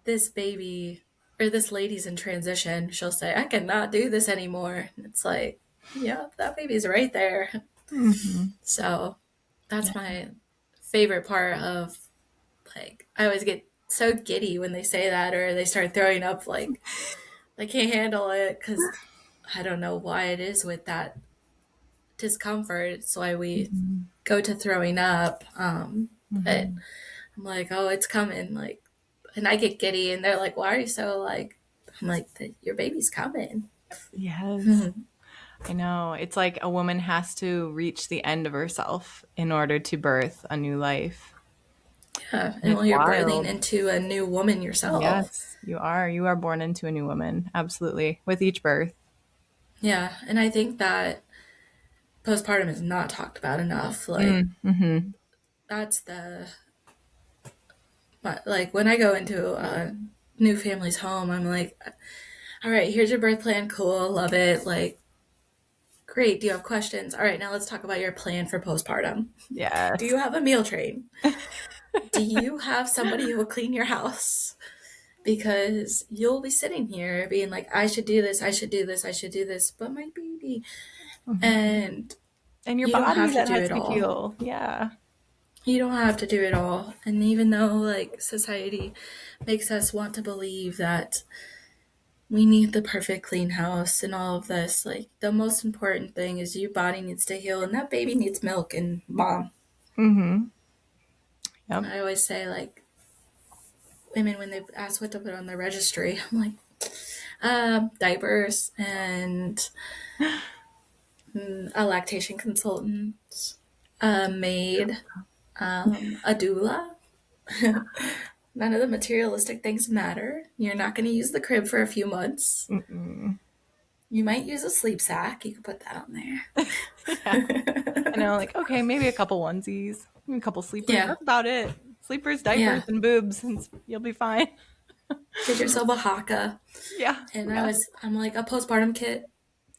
this baby or this lady's in transition. She'll say, I cannot do this anymore. And it's like, yeah, that baby's right there. Mm-hmm. So Yeah. that's my favorite part of, like, I always get so giddy when they say that, or they start throwing up, like they can't handle it, because I don't know why it is with that discomfort. It's why we Mm-hmm. go to throwing up. But Mm-hmm. I'm like, oh, it's coming. Like, and I get giddy, and they're like, why are you so like, I'm like, your baby's coming. Yes. I know. It's like a woman has to reach the end of herself in order to birth a new life. Yeah. And And it's while you're birthing wild. into a new woman yourself. Yes, you are. You are born into a new woman. Absolutely. With each birth. Yeah. And I think that postpartum is not talked about enough. Like, Mm-hmm. that's but like when I go into a new family's home, I'm like, all right, here's your birth plan. Cool. Love it. Like, great. Do you have questions? All right, now let's talk about your plan for postpartum. Do Yes. you have a meal train? Do you have somebody who will clean your house? Because you'll be sitting here being like, I should do this, I should do this, I should do this, but my baby. Mm-hmm. And And your you don't body have to that do has it to all. heal. Yeah. You don't have to do it all. And even though, like, society makes us want to believe that we need the perfect clean house and all of this, like, the most important thing is your body needs to heal, and that baby needs milk and mom. Mm-hmm. Yep. I always say, like, women, when they ask what to put on their registry, I'm like, diapers and a lactation consultant, a maid, A doula. None of the materialistic things matter. You're not going to use the crib for a few months. Mm-mm. You might use a sleep sack. You could put that on Yeah. there. I know, like, okay, maybe a couple onesies, maybe a couple sleepers. Yeah. That's about it. Sleepers, diapers, Yeah. and boobs, and you'll be fine. Get yourself a haka. Yeah. And Yeah. I'm like, a postpartum kit.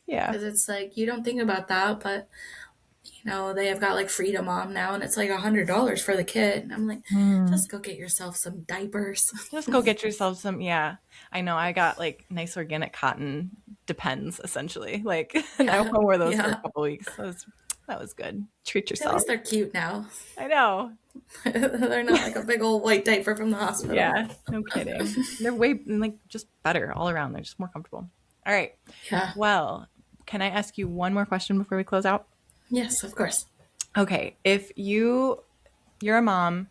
Yeah. Because it's like, you don't think about that, but they have got like Freedom Mom now, and it's like $100 for the kit. And I'm like, Mm. just go get yourself some diapers. Just go get yourself some. Yeah. I know. I got like nice organic cotton Depends, essentially. Like, and I Yeah. wore those for a Yeah. couple weeks. That was good. Treat At yourself. least they're cute now. I know. They're not like a big old white diaper from the hospital. Yeah. No kidding. They're way, like, just better all around. They're just more comfortable. All right. Yeah. Well, can I ask you one more question before we close out? Yes, of course. Okay. If you're a mom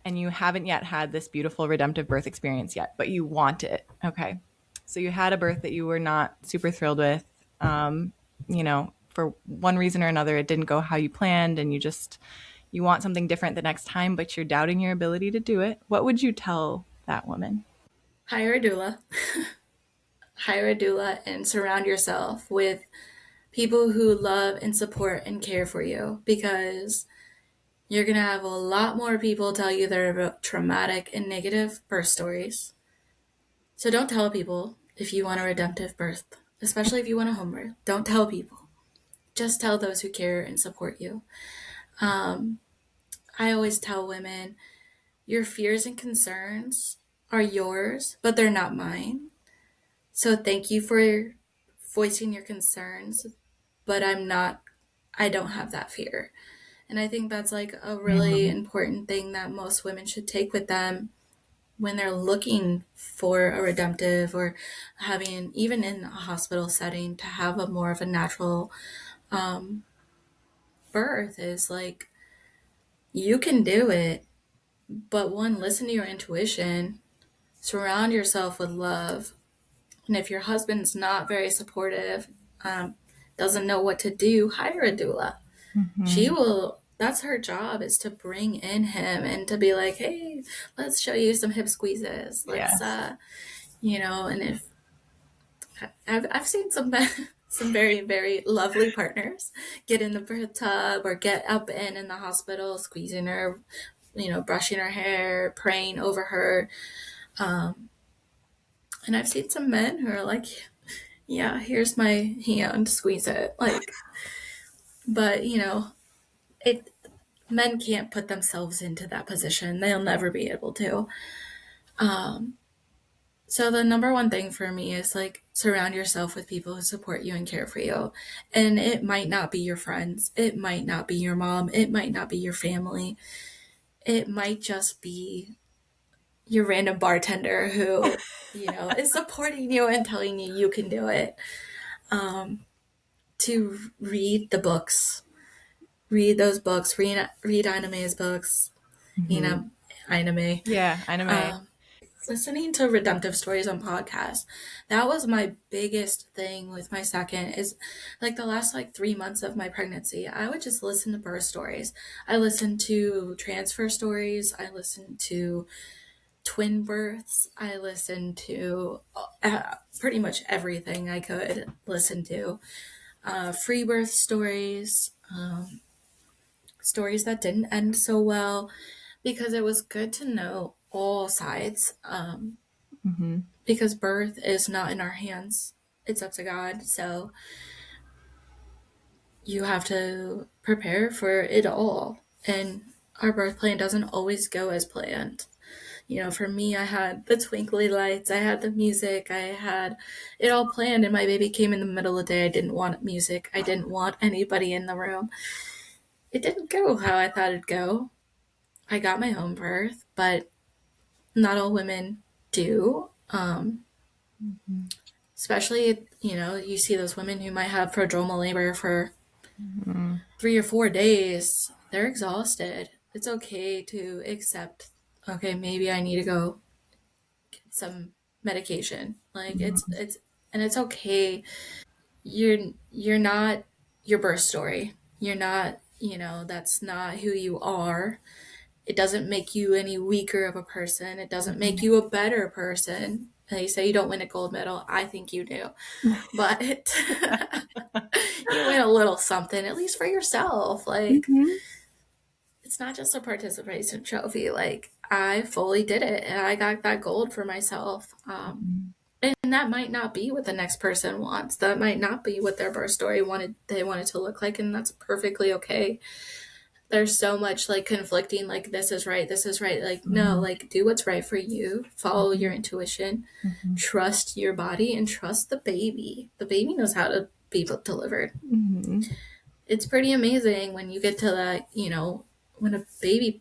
and you haven't yet had this beautiful redemptive birth experience yet, but you want it. Okay. So you had a birth that you were not super thrilled with. For one reason or another, it didn't go how you planned, and you want something different the next time, but you're doubting your ability to do it. What would you tell that woman? Hire a doula. Hire a doula and surround yourself with people who love and support and care for you, because you're going to have a lot more people tell you their traumatic and negative birth stories. So don't tell people if you want a redemptive birth, especially if you want a home birth. Don't tell people. Just tell those who care and support you. I always tell women, your fears and concerns are yours, but they're not mine. So thank you for voicing your concerns, but I don't have that fear. And I think that's like a really Mm-hmm. important thing that most women should take with them when they're looking for a redemptive, or having, even in a hospital setting, to have a more of a natural birth, is like, you can do it, but one, listen to your intuition, surround yourself with love. And if your husband's not very supportive, doesn't know what to do, hire a doula. She Mm-hmm. will, that's her job, is to bring in him and to be like, hey, let's show you some hip squeezes. Let's, Yes. and if I've seen some some very, very lovely partners get in the birth tub or get up in the hospital, squeezing her, brushing her hair, praying over her. And I've seen some men who are like, yeah, here's my hand, squeeze it. Like, but it men can't put themselves into that position. They'll never be able to. So the number one thing for me is like, surround yourself with people who support you and care for you. And it might not be your friends. It might not be your mom. It might not be your family. It might just be your random bartender who, is supporting you and telling you you can do it. To read the books, read those books, read Anime's books, Mm-hmm. Anime. Yeah. Anime. Listening to redemptive stories on podcasts, that was my biggest thing with my second. Is like, the last like 3 months of my pregnancy, I would just listen to birth stories. I listened to transfer stories. I listened to twin births. I listened to pretty much everything I could listen to. Free birth stories, stories that didn't end so well, because it was good to know all sides. Mm-hmm. Because birth is not in our hands, it's up to God. So you have to prepare for it all. And our birth plan doesn't always go as planned. For me, I had the twinkly lights, I had the music, I had it all planned, and my baby came in the middle of the day. I didn't want music, I didn't want anybody in the room. It didn't go how I thought it'd go. I got my home birth, but not all women do. Mm-hmm. Especially, you see those women who might have prodromal labor for Mm-hmm. 3 or 4 days. They're exhausted. It's okay to accept, okay, maybe I need to go get some medication. Like, and it's okay. You're not your birth story. You're not, that's not who you are. It doesn't make you any weaker of a person. It doesn't make you a better person. And you say you don't win a gold medal. I think you do. But you win a little something, at least for yourself. Like, it's not just a participation trophy. Like, I fully did it and I got that gold for myself. And that might not be what the next person wants. That might not be what their birth story they wanted to look like, and that's perfectly okay. There's so much like conflicting, like this is right, this is right. Like, no, like do what's right for you, follow your intuition, trust your body, and trust the baby. The baby knows how to be delivered. It's pretty amazing when you get to that, when a baby,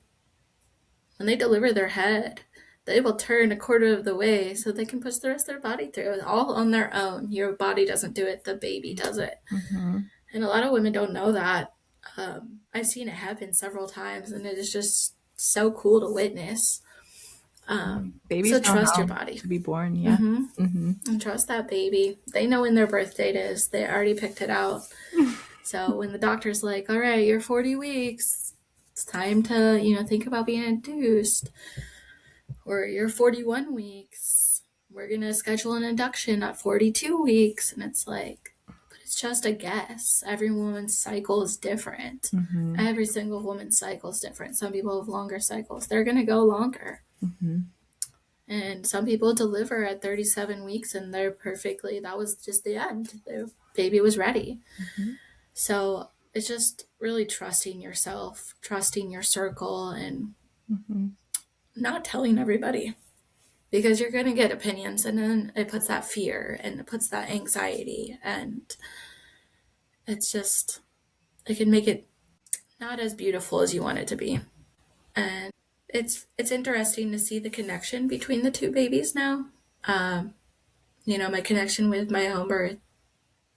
when they deliver their head, they will turn a quarter of the way so they can push the rest of their body through, all on their own. Your body doesn't do it, the baby does it. And a lot of women don't know that. I've seen it happen several times, and it is just so cool to witness. Babies So know trust how your body. to be born, yeah. And trust that baby. They know when their birth date is. They already picked it out. So when the doctor's like, all right, you're 40 weeks, it's time to, think about being induced. Or you're 41 weeks, we're going to schedule an induction at 42 weeks. And it's like, but it's just a guess. Every woman's cycle is different. Every single woman's cycle is different. Some people have longer cycles. They're going to go longer. And some people deliver at 37 weeks and they're that was just the end. Their baby was ready. So it's just really trusting yourself, trusting your circle, and not telling everybody, because you're going to get opinions, and then it puts that fear and it puts that anxiety, and it's just, it can make it not as beautiful as you want it to be. And it's interesting to see the connection between the two babies now. My connection with my home birth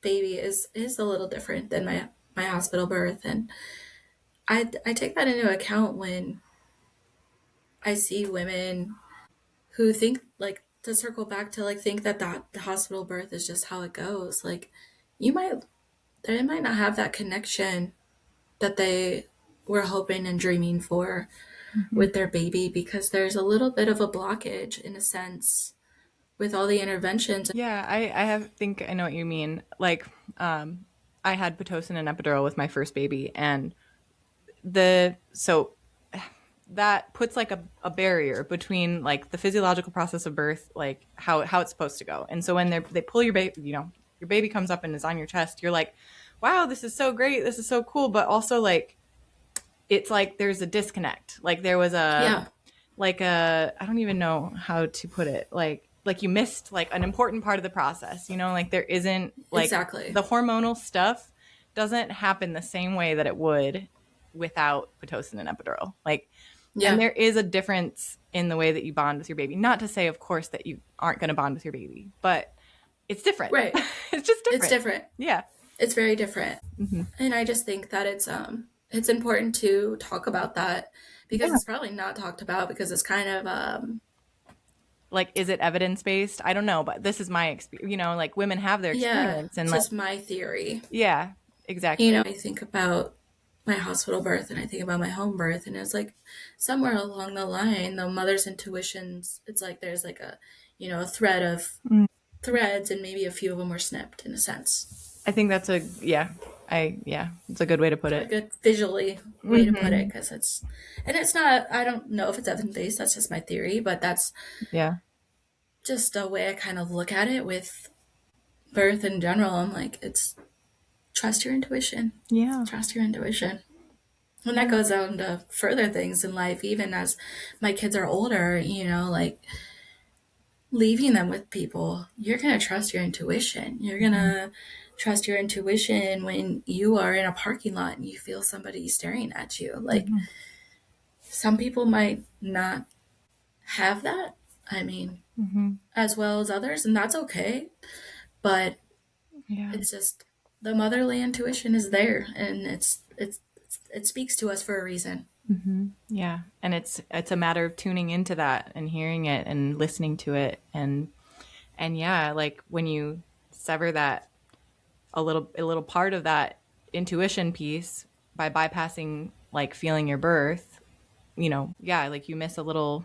baby is a little different than my hospital birth, and I take that into account when I see women who think, like, to circle back to like think that the hospital birth is just how it goes. Like, they might not have that connection that they were hoping and dreaming for with their baby, because there's a little bit of a blockage in a sense with all the interventions. Yeah, I think I know what you mean. Like, I had Pitocin and epidural with my first baby, and so that puts like a barrier between like the physiological process of birth, like how it's supposed to go. And so when they pull your baby, your baby comes up and is on your chest, you're like, wow, this is so great, this is so cool. But also, like, it's like there's a disconnect. Like there was I don't even know how to put it. Like you missed like an important part of the process, like there isn't like Exactly. The hormonal stuff doesn't happen the same way that it would without Pitocin and epidural. Like, and there is a difference in the way that you bond with your baby. Not to say, of course, that you aren't going to bond with your baby, but it's different. Right. It's just different. It's different. Yeah. It's very different. And I just think that it's important to talk about that, because it's probably not talked about, because it's kind of like, is it evidence-based? I don't know, but this is my experience. Like women have their experience, and just my theory. Yeah, exactly. I think about my hospital birth and I think about my home birth, and it's like somewhere along the line, the mother's intuitions, it's like there's like a thread of threads, and maybe a few of them were snipped in a sense. I think that's it's a good way to put it. A good visually way to put it, because it's not, I don't know if it's evidence-based, that's just my theory, but that's just a way I kind of look at it with birth in general. I'm like, it's trust your intuition. Yeah. Trust your intuition. And that goes on to further things in life, even as my kids are older, like leaving them with people. You're going to trust your intuition. You're going to trust your intuition when you are in a parking lot and you feel somebody staring at you. Like, some people might not have that. I mean, as well as others, and that's okay. But it's just, the motherly intuition is there, and it speaks to us for a reason. Yeah, and it's a matter of tuning into that and hearing it and listening to it, and like when you sever that a little part of that intuition piece by bypassing like feeling your birth, like you miss a little,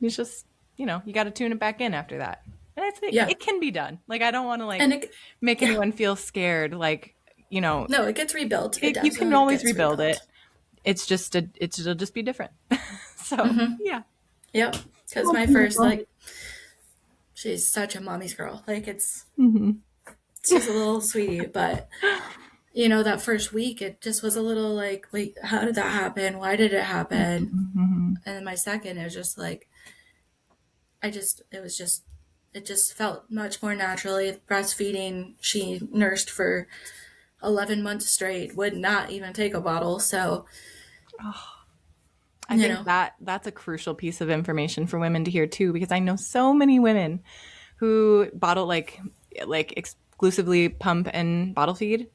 it's just, you got to tune it back in after that. And it can be done. Like, I don't want to make anyone feel scared. Like, no, it gets rebuilt. You can always rebuild it. It's just, it'll just be different. So, yeah. Yep. Because my first, she's such a mommy's girl. Like, she's a little sweetie, but that first week, it just was a little like, wait, how did that happen? Why did it happen? And then my second, it was just like, it just felt much more naturally. Breastfeeding, she nursed for 11 months straight, would not even take a bottle. So, I think that's a crucial piece of information for women to hear too, because I know so many women who bottle like exclusively pump and bottle feed.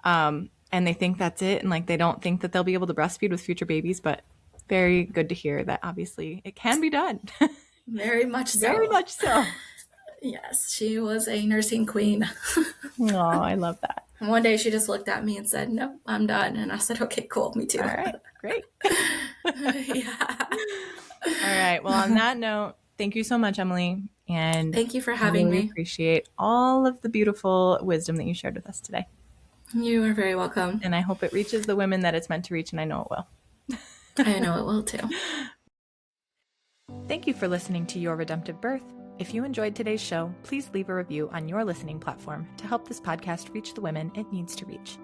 And they think that's it. And like, they don't think that they'll be able to breastfeed with future babies, but very good to hear that obviously it can be done. Very much so. Very much so. Yes, she was a nursing queen. Oh, I love that. And one day she just looked at me and said, "No, I'm done." And I said, "Okay, cool, me too." All right, great. Yeah. All right. Well, on that note, thank you so much, Emily. And thank you for having me. I appreciate all of the beautiful wisdom that you shared with us today. You are very welcome. And I hope it reaches the women that it's meant to reach, and I know it will. I know it will too. Thank you for listening to Your Redemptive Birth. If you enjoyed today's show, please leave a review on your listening platform to help this podcast reach the women it needs to reach.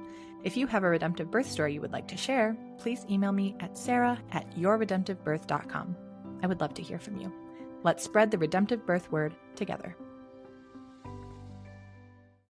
If you have a redemptive birth story you would like to share, please email me at sarah@yourredemptivebirth.com. I would love to hear from you. Let's spread the redemptive birth word together.